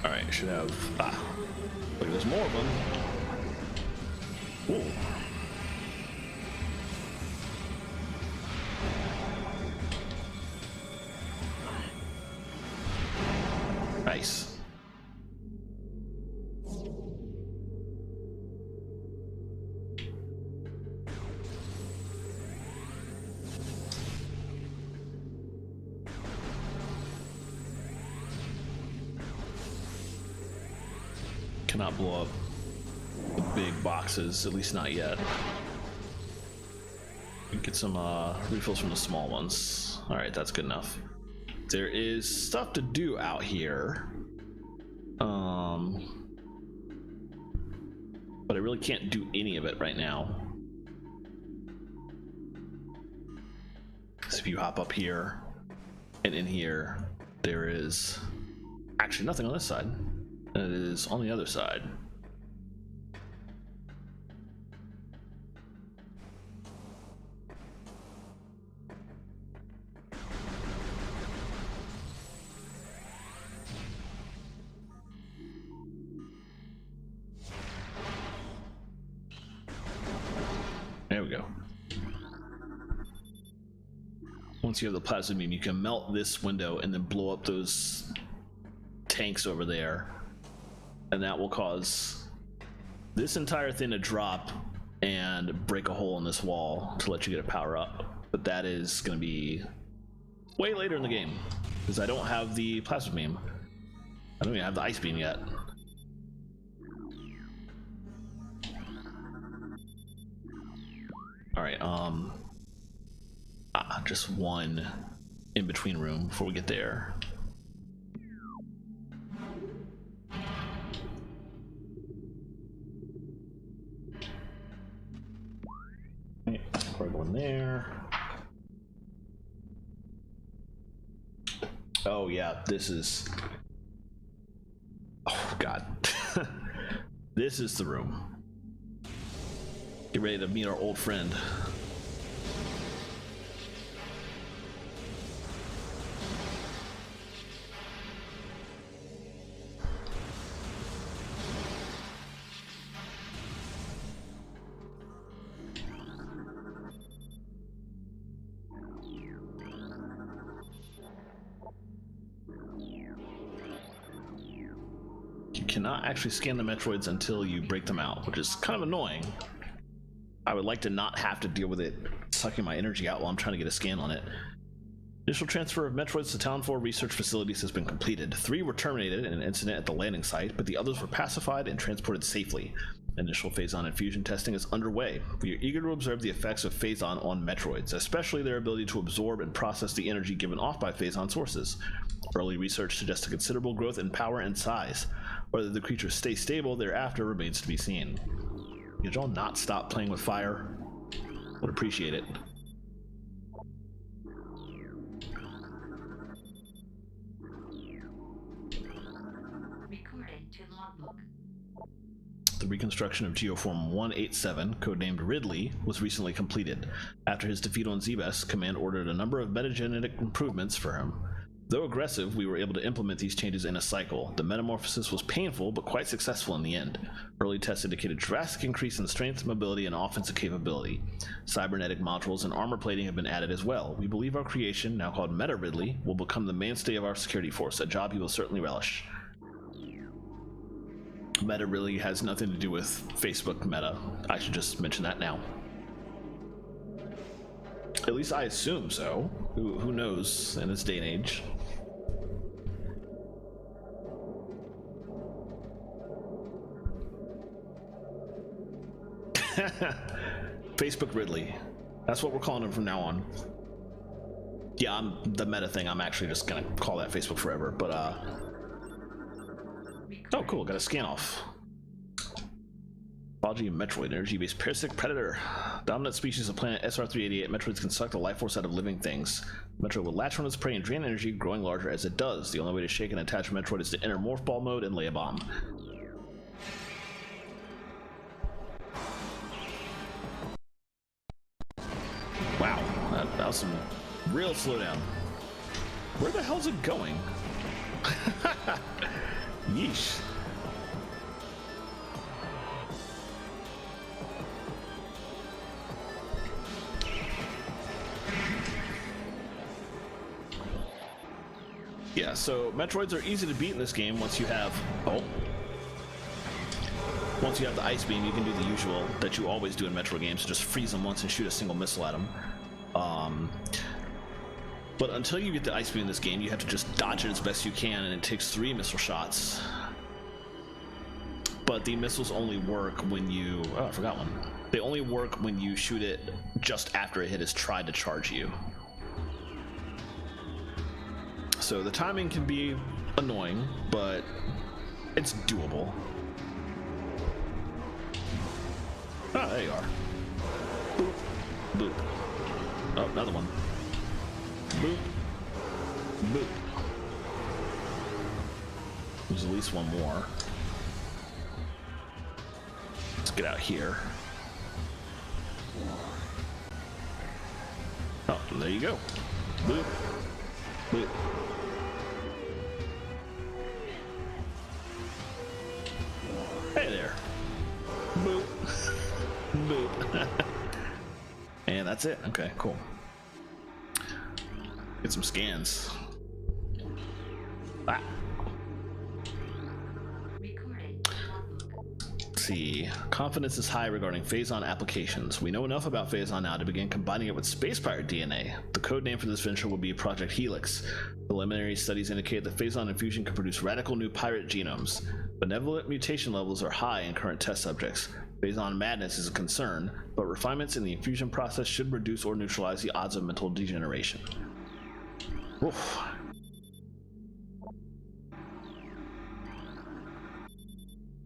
S1: Alright, should have... look, there's more of them. Ooh. Nice. Cannot blow up the big boxes, at least not yet. We can get some refills from the small ones. All right, that's good enough. There is stuff to do out here, but I really can't do any of it right now. So if you hop up here and in here, there is actually nothing on this side. It is on the other side. There we go. Once you have the plasma beam, you can melt this window and then blow up those tanks over there. And that will cause this entire thing to drop and break a hole in this wall to let you get a power up. But that is going to be way later in the game because I don't have the plasma beam. I don't even have the ice beam yet. All right, just one in between room before we get there. One there. Oh yeah, this is... oh god. This is the room. Get ready to meet our old friend. Cannot actually scan the Metroids until you break them out, which is kind of annoying. I would like to not have to deal with it sucking my energy out while I'm trying to get a scan on it. Initial transfer of Metroids to Town 4 research facilities has been completed. 3 were terminated in an incident at the landing site, but the others were pacified and transported safely. Initial Phazon infusion testing is underway. We are eager to observe the effects of Phazon on Metroids, especially their ability to absorb and process the energy given off by Phazon sources. Early research suggests a considerable growth in power and size. Whether the creatures stay stable thereafter remains to be seen. Could y'all not stop playing with fire? Would appreciate it.
S2: Recording to logbook.
S1: The reconstruction of Geoform 187, codenamed Ridley, was recently completed. After his defeat on Zebes, Command ordered a number of metagenetic improvements for him. Though aggressive, we were able to implement these changes in a cycle. The metamorphosis was painful, but quite successful in the end. Early tests indicated drastic increase in strength, mobility, and offensive capability. Cybernetic modules and armor plating have been added as well. We believe our creation, now called Meta Ridley, will become the mainstay of our security force, a job he will certainly relish. Meta really has nothing to do with Facebook Meta. I should just mention that now. At least I assume so. Who knows in this day and age? Facebook Ridley. That's what we're calling him from now on. Yeah, the meta thing, I'm actually just gonna call that Facebook forever, but oh cool, got a scan off. Biology Metroid, energy-based parasitic predator. Dominant species of planet SR-388, Metroids can suck the life force out of living things. Metroid will latch on its prey and drain energy, growing larger as it does. The only way to shake and attach Metroid is to enter morph ball mode and lay a bomb. Wow, that was some Real slowdown. Where the hell's it going? Yeesh. Yeah, so Metroids are easy to beat in this game once you have... Oh. Once you have the ice beam, you can do the usual that you always do in Metro games, so just freeze them once and shoot a single missile at them. But until you get the ice beam in this game, you have to just dodge it as best you can, and it takes 3 missile shots. But the missiles only work when you... Oh, I forgot one. They only work when you shoot it just after a hit has tried to charge you. So the timing can be annoying, but it's doable. Ah, there you are. Boop. Boop. Oh, another one. Boop. Boop. There's at least one more. Let's get out here. Oh, there you go. Boop. Boop. Hey there. Boop. Boop. And that's it. Okay, cool. Get some scans. Ah. Let's see. Confidence is high regarding Phazon applications. We know enough about Phazon now to begin combining it with Space Pirate DNA. The code name for this venture will be Project Helix. Preliminary studies indicate that Phazon infusion can produce radical new pirate genomes. Benevolent mutation levels are high in current test subjects. Phazon madness is a concern, but refinements in the infusion process should reduce or neutralize the odds of mental degeneration. Oof.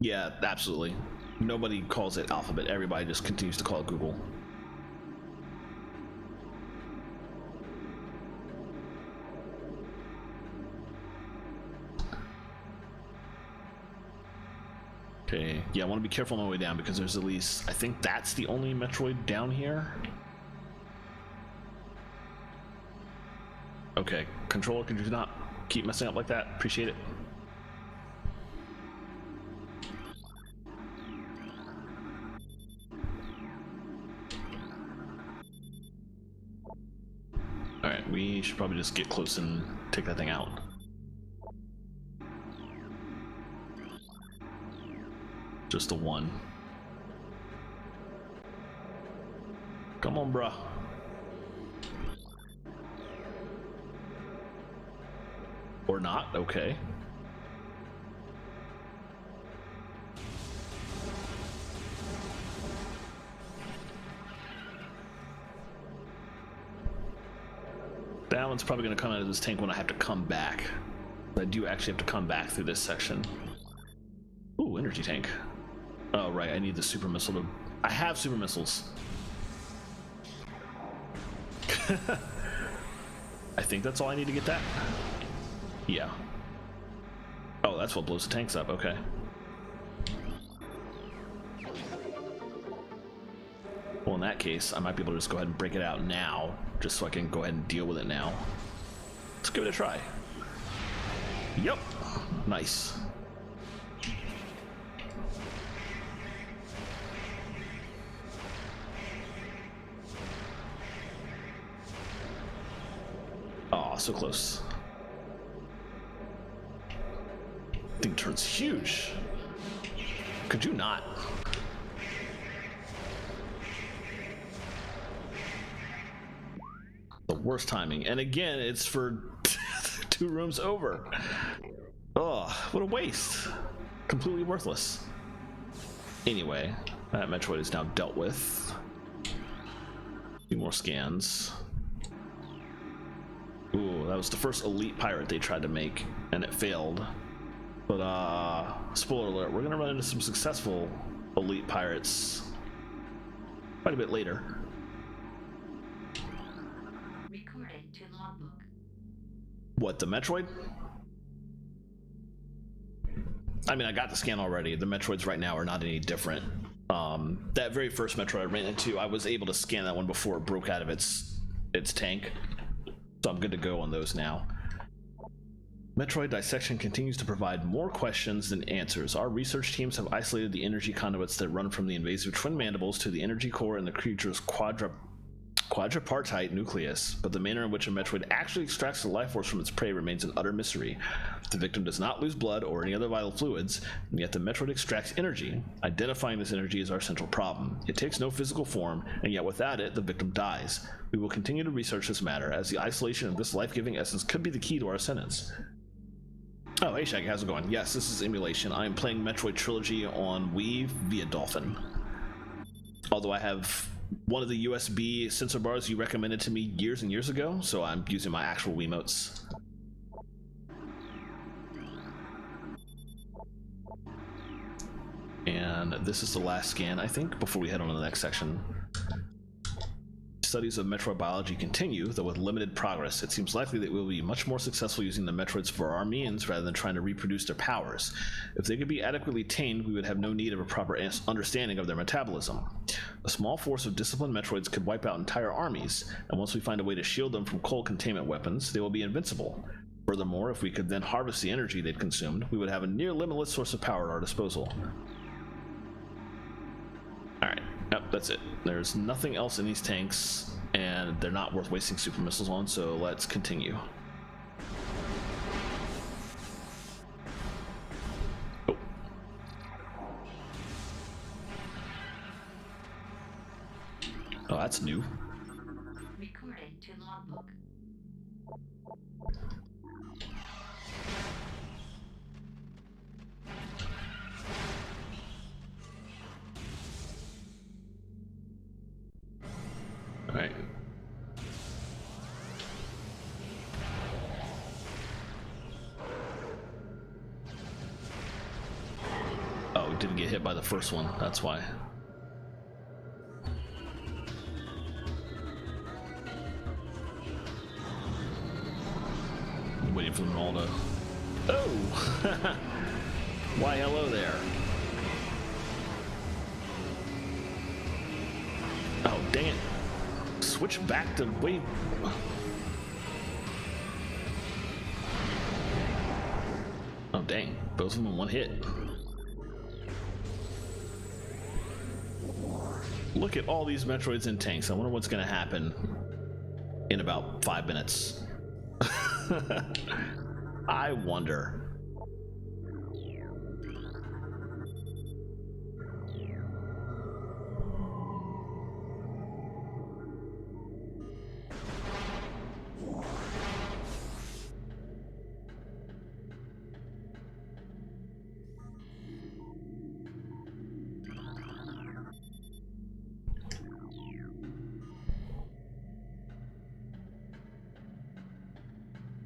S1: Yeah, absolutely. Nobody calls it Alphabet. Everybody just continues to call it Google. Okay, yeah, I want to be careful on my way down because there's at least, I think that's the only Metroid down here. Okay, controller, could you not keep messing up like that? Appreciate it. Alright, we should probably just get close and take that thing out. Just the one. Come on, bruh. Or not, okay. That one's probably going to come out of this tank when I have to come back. I do actually have to come back through this section. Ooh, energy tank. Oh, right, I need the super missile to... I have super missiles. I think that's all I need to get that. Yeah. Oh, that's what blows the tanks up, okay. Well, in that case, I might be able to just go ahead and break it out now, just so I can go ahead and deal with it now. Let's give it a try. Yep. Nice. Aw, so close. Thing turns huge. Could you not? The worst timing. And again, it's for 2 rooms over. Oh, what a waste. Completely worthless. Anyway, that Metroid is now dealt with. A few more scans. Ooh, that was the first elite pirate they tried to make, and it failed. But, spoiler alert, we're gonna run into some successful elite pirates quite a bit later.
S2: Recorded to logbook.
S1: What, the Metroid? I mean, I got the scan already. The Metroids right now are not any different. That very first Metroid I ran into, I was able to scan that one before it broke out of its tank. So I'm good to go on those now. Metroid Dissection continues to provide more questions than answers. Our research teams have isolated the energy conduits that run from the invasive twin mandibles to the energy core in the creature's quadripartite nucleus, but the manner in which a Metroid actually extracts the life force from its prey remains an utter mystery. The victim does not lose blood or any other vital fluids, and yet the Metroid extracts energy. Identifying this energy is our central problem. It takes no physical form, and yet without it, the victim dies. We will continue to research this matter, as the isolation of this life-giving essence could be the key to our sentence. Oh, hey Shaggy, how's it going? Yes, this is emulation. I am playing Metroid Trilogy on Wii via Dolphin. Although I have one of the USB sensor bars you recommended to me years and years ago, so I'm using my actual Wiimotes. And this is the last scan, I think, before we head on to the next section. Studies of Metroid biology continue, though with limited progress. It seems likely that we will be much more successful using the Metroids for our means rather than trying to reproduce their powers. If they could be adequately tamed, we would have no need of a proper understanding of their metabolism. A small force of disciplined Metroids could wipe out entire armies, and once we find a way to shield them from cold containment weapons, they will be invincible. Furthermore, if we could then harvest the energy they'd consumed, we would have a near limitless source of power at our disposal. Alright, yep, that's it. There's nothing else in these tanks, and they're not worth wasting super missiles on, so let's continue. Oh. Oh, that's new.
S2: Recording to logbook.
S1: All right. Oh, we didn't get hit by the first one, that's why. I'm waiting for them all to... Oh! Why, hello there. Oh, dang it. Switch back to wave. Oh, dang. Both of them in one hit. Look at all these Metroids and tanks. I wonder what's going to happen in about 5 minutes. I wonder.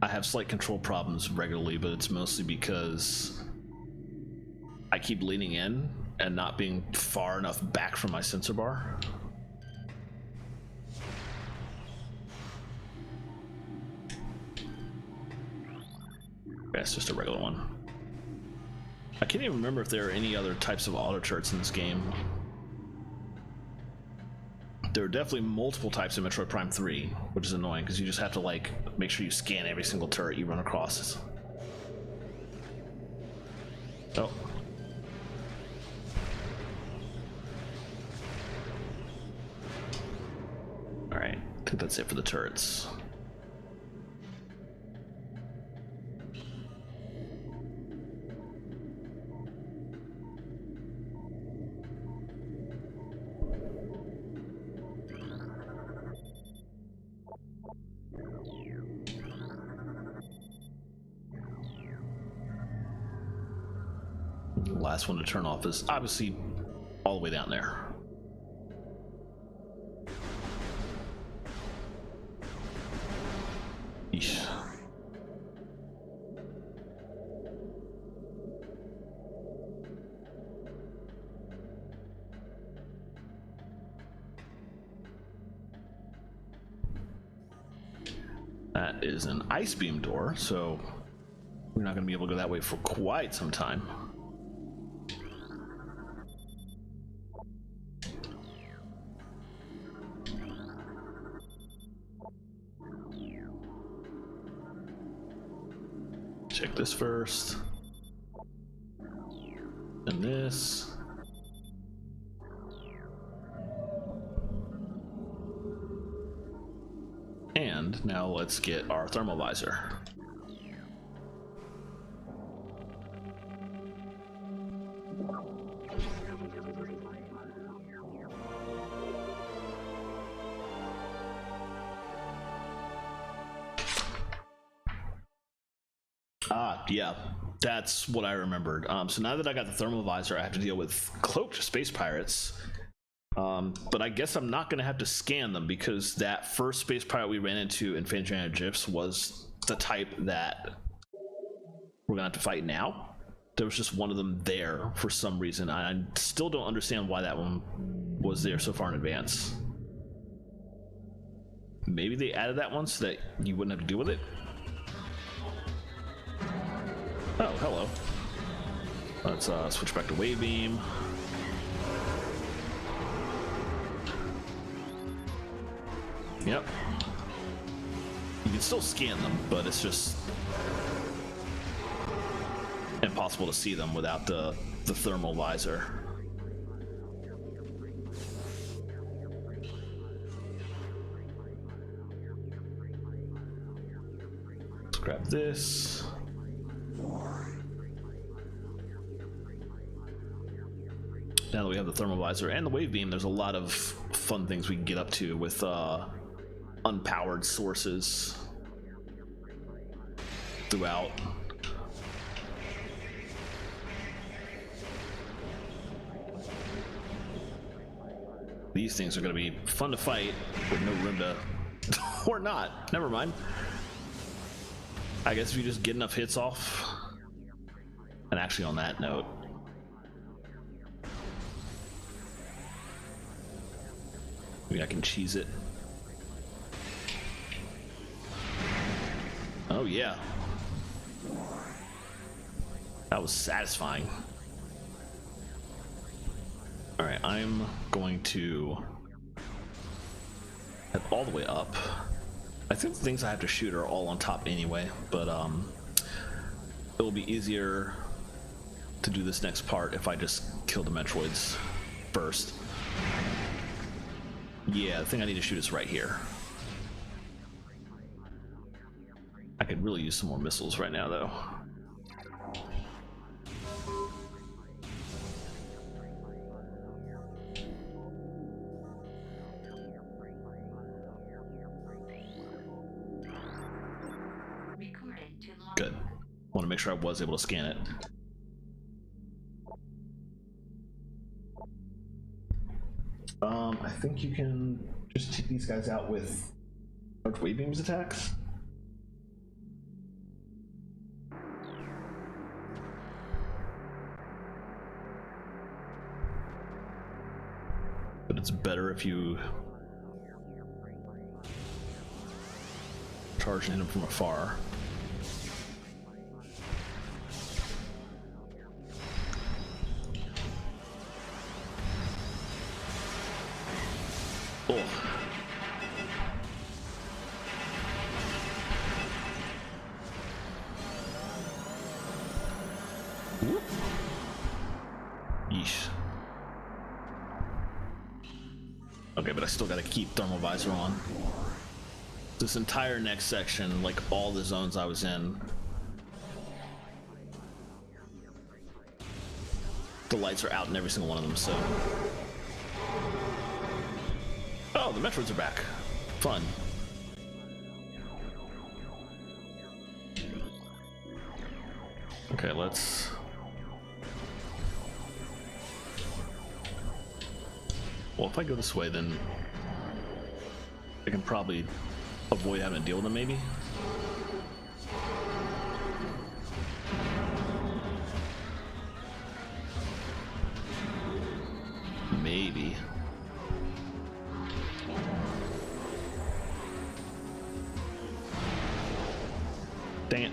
S1: I have slight control problems regularly, but it's mostly because I keep leaning in and not being far enough back from my sensor bar. Yeah, it's just a regular one. I can't even remember if there are any other types of auto turrets in this game. There are definitely multiple types in Metroid Prime 3, which is annoying because you just have to like make sure you scan every single turret you run across. Oh. Alright, I think that's it for the turrets. The last one to turn off is obviously all the way down there. Eesh. That is an ice beam door, so we're not going to be able to go that way for quite some time. make this first. And this. And now let's get our thermal visor. Ah, yeah, that's what I remembered. So now that I got the thermal visor, I have to deal with cloaked space pirates. But I guess I'm not going to have to scan them because that first space pirate we ran into in Fangiana GIFs was the type that we're going to have to fight now. There was just one of them there for some reason. I still don't understand why that one was there so far in advance. Maybe they added that one so that you wouldn't have to deal with it? Oh, hello. Let's switch back to Wave Beam. Yep. You can still scan them, but it's just impossible to see them without the thermal visor. Let's grab this. Now that we have the thermal visor and the wave beam, there's a lot of fun things we can get up to with unpowered sources throughout. These things are going to be fun to fight with no room to... or not. Never mind. I guess if you just get enough hits off. And actually on that note, maybe I can cheese it. Oh yeah. That was satisfying. Alright, I'm going to head all the way up. I think the things I have to shoot are all on top anyway, but it'll be easier to do this next part if I just kill the Metroids first. Yeah, the thing I need to shoot is right here. I could really use some more missiles right now, though. Good. Want to make sure I was able to scan it. I think you can just take these guys out with large wave beams attacks. But it's better if you charge and hit them from afar. Oh. Whoop. Yeesh. Okay, but I still gotta keep thermal visor on. This entire next section, like all the zones I was in, the lights are out in every single one of them, so... Oh, the Metroids are back. Fun. Okay, let's... Well, if I go this way, then I can probably avoid having to deal with them, maybe? Maybe. Dang it.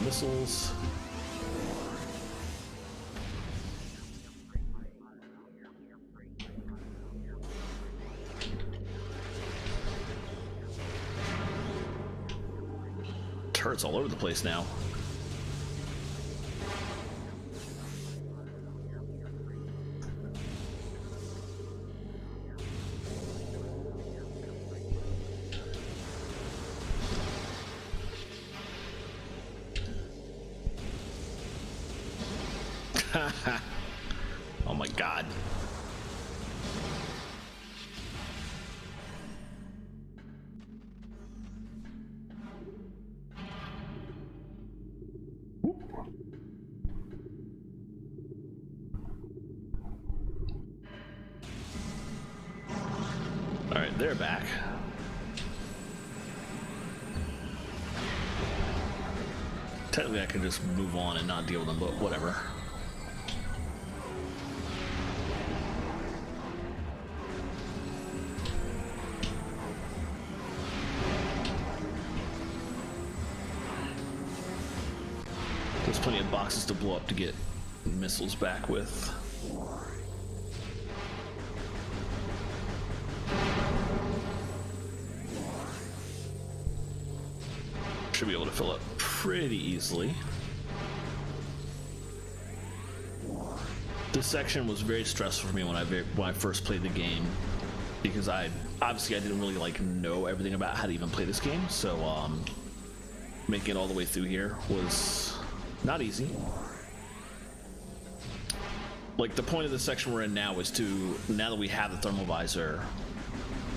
S1: missiles. Turrets all over the place now. Oh my god. All right, they're back. Technically, I can just move on and not deal with them, but whatever. There's plenty of boxes to blow up to get missiles back with. Should be able to fill up pretty easily. This section was very stressful for me when I first played the game, because I didn't really like know everything about how to even play this game, so making it all the way through here was not easy. Like, the point of the section we're in now is to, now that we have the thermal visor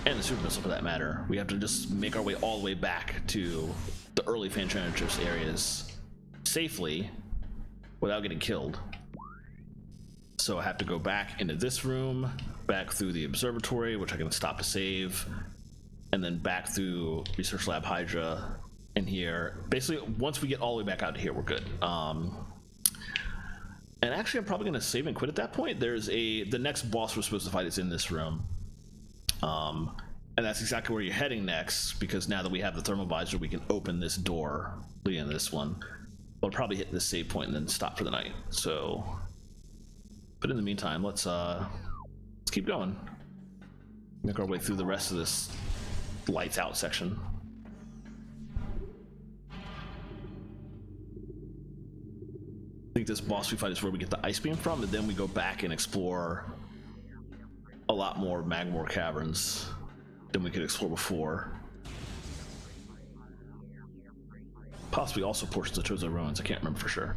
S1: and the super missile for that matter, we have to just make our way all the way back to the early Fantranergis areas safely without getting killed. So I have to go back into this room, back through the observatory, which I can stop to save, and then back through Research Lab Hydra in here. Basically, once we get all the way back out to here, we're good. And actually, I'm probably going to save and quit at that point. The next boss we're supposed to fight is in this room. And that's exactly where you're heading next, because now that we have the thermal visor, we can open this door leading to this one. We'll probably hit this save point and then stop for the night. So, but in the meantime, let's keep going. Make our way through the rest of this lights out section. I think this boss we fight is where we get the ice beam from, and then we go back and explore a lot more Magmor caverns than we could explore before. Possibly also portions of Chozo Ruins, I can't remember for sure.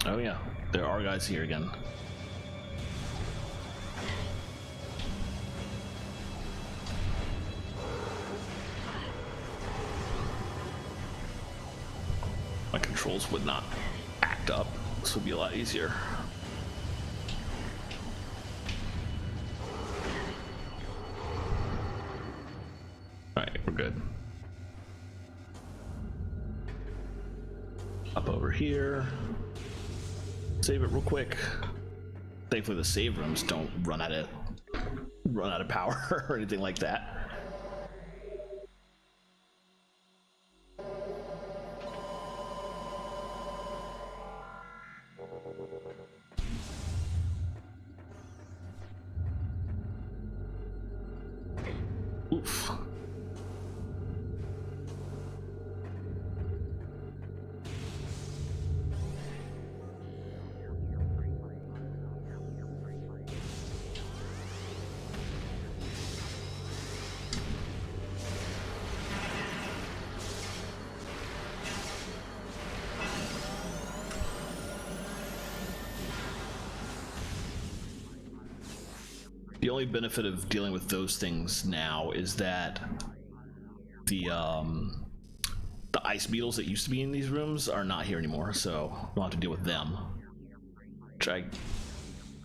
S1: Oh yeah, there are guys here again. My controls would not act up. This would be a lot easier. Alright, we're good. Up over here. Save it real quick. Thankfully the save rooms don't run out of power or anything like that. Oof. The only benefit of dealing with those things now is that the ice beetles that used to be in these rooms are not here anymore, so we don't have to deal with them. Which I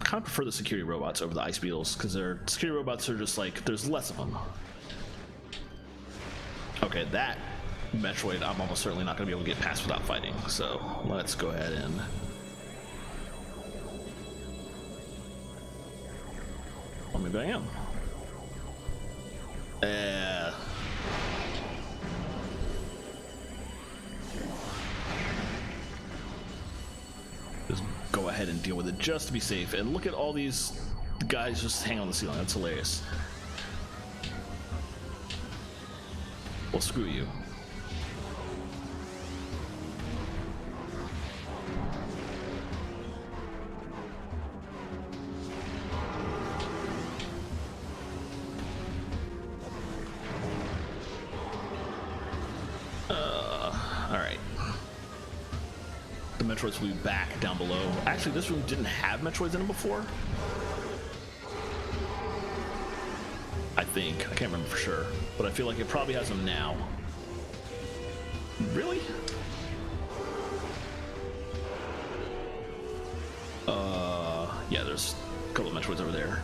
S1: kind of prefer the security robots over the ice beetles, because their security robots are just like, there's less of them. Okay, that Metroid I'm almost certainly not going to be able to get past without fighting, so let's go ahead and... Well, maybe I am. ahead and deal with it just to be safe. And look at all these guys just hang on the ceiling. That's hilarious. Well, screw you. Alright. The Metroids will be back down below. Actually, this room didn't have Metroids in it before. I think. I can't remember for sure. But I feel like it probably has them now. Really? Yeah, there's a couple of Metroids over there.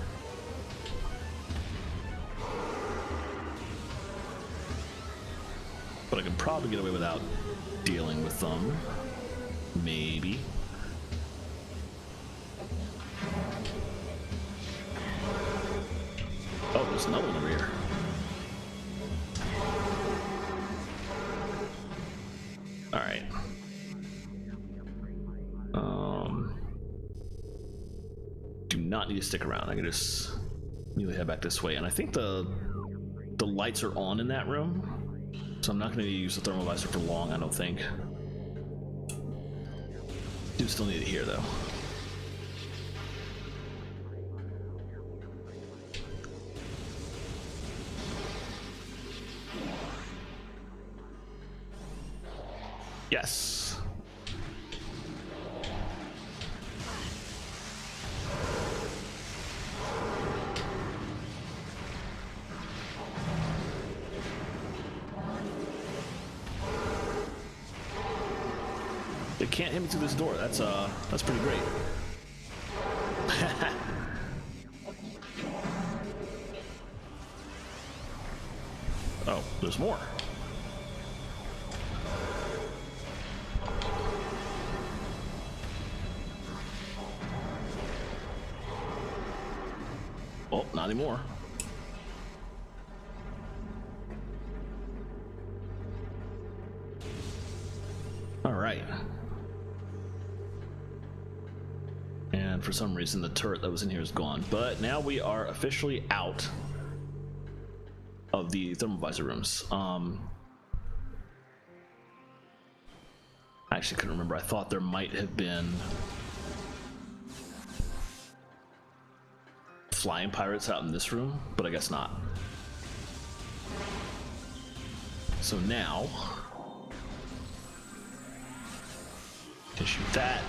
S1: But I can probably get away without dealing with them. Maybe. Oh, there's another one over here. Alright. Do not need to stick around. I can just immediately head back this way. And I think the lights are on in that room. So I'm not going to use the thermal visor for long, I don't think. Do still need it here, though. Yes. They can't hit me through this door. That's pretty great. Oh, there's more. Oh, not anymore. All right. And for some reason the turret that was in here is gone. But now we are officially out of the thermal visor rooms. I actually couldn't remember. I thought there might have been flying pirates out in this room, but I guess not. So now can shoot that.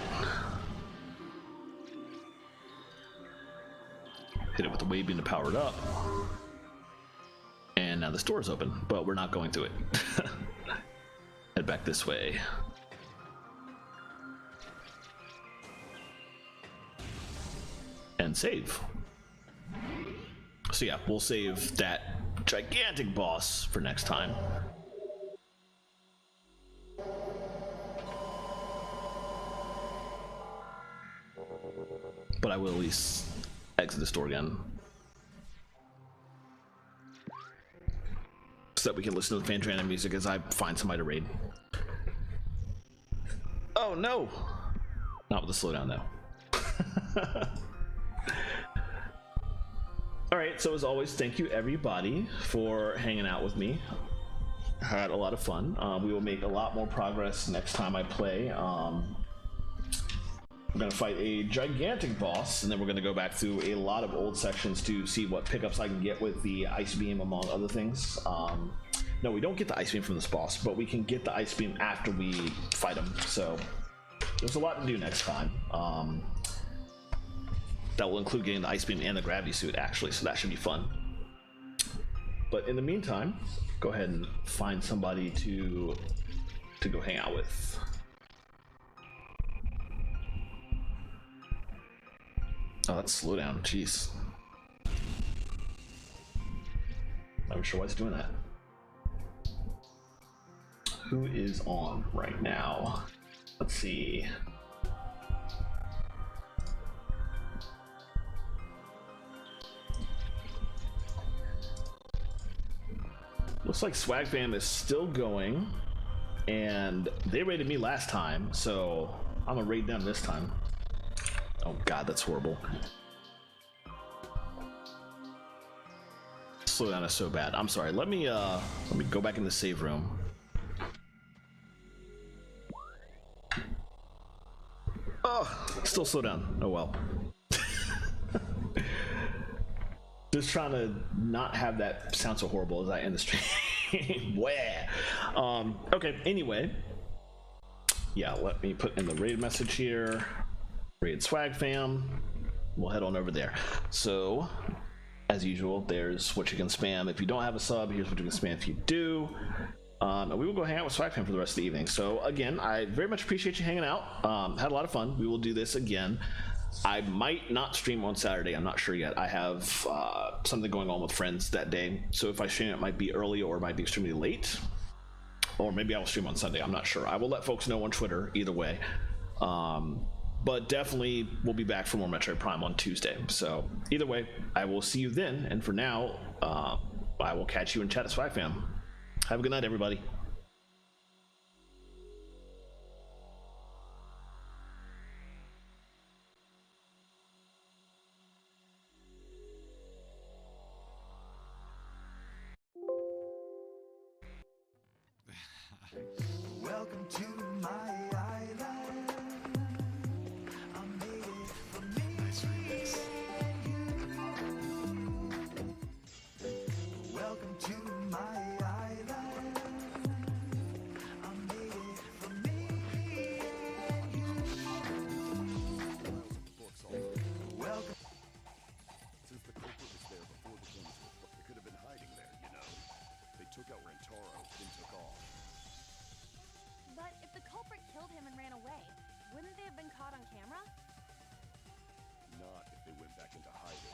S1: Hit it with the wave beam to power it up. And now this door is open, but we're not going through it. Head back this way. And save. So yeah, we'll save that gigantic boss for next time. But I will at least exit this door again, so that we can listen to the Fantrana music as I find somebody to raid. Oh no! Not with the slowdown though. Alright, so as always, thank you everybody for hanging out with me. I had a lot of fun. We will make a lot more progress next time I play. We're going to fight a gigantic boss, and then we're going to go back through a lot of old sections to see what pickups I can get with the ice beam, among other things. No, we don't get the ice beam from this boss, but we can get the ice beam after we fight him. So there's a lot to do next time. That will include getting the ice beam and the gravity suit, actually, so that should be fun. But in the meantime, go ahead and find somebody to go hang out with. Oh, that's slow down. Jeez. Not even sure why it's doing that. Who is on right now? Let's see. Looks like Swag Fam is still going, and they raided me last time, so I'm gonna raid them this time. Oh god, that's horrible. Slow down is so bad. I'm sorry. Let me go back in the save room. Oh, still slow down. Oh well. Just trying to not have that sound so horrible as I end the stream. Where? Okay, anyway. Yeah, let me put in the raid message here. Raid swag fam. We'll head on over there. So, as usual, there's what you can spam if you don't have a sub. Here's what you can spam if you do. And we will go hang out with swag fam for the rest of the evening. So again, I very much appreciate you hanging out. Had a lot of fun. We will do this again. I might not stream on Saturday. I'm not sure yet. I have something going on with friends that day. So if I stream, it might be early or it might be extremely late. Or maybe I will stream on Sunday. I'm not sure. I will let folks know on Twitter either way. But definitely we'll be back for more Metroid Prime on Tuesday. So either way, I will see you then. And for now, I will catch you in chat at Swag Fam. Have a good night, everybody.
S3: Welcome to my island. I made it for me. Nice remix. Welcome to my island. I made it for me and you. Welcome.
S4: Since the culprit was there before the guns were, they could have been hiding there, you know. They took out Rentaro, then took off.
S5: But if the culprit killed him and ran away, wouldn't they have been caught on camera?
S4: Not if they went back into hiding.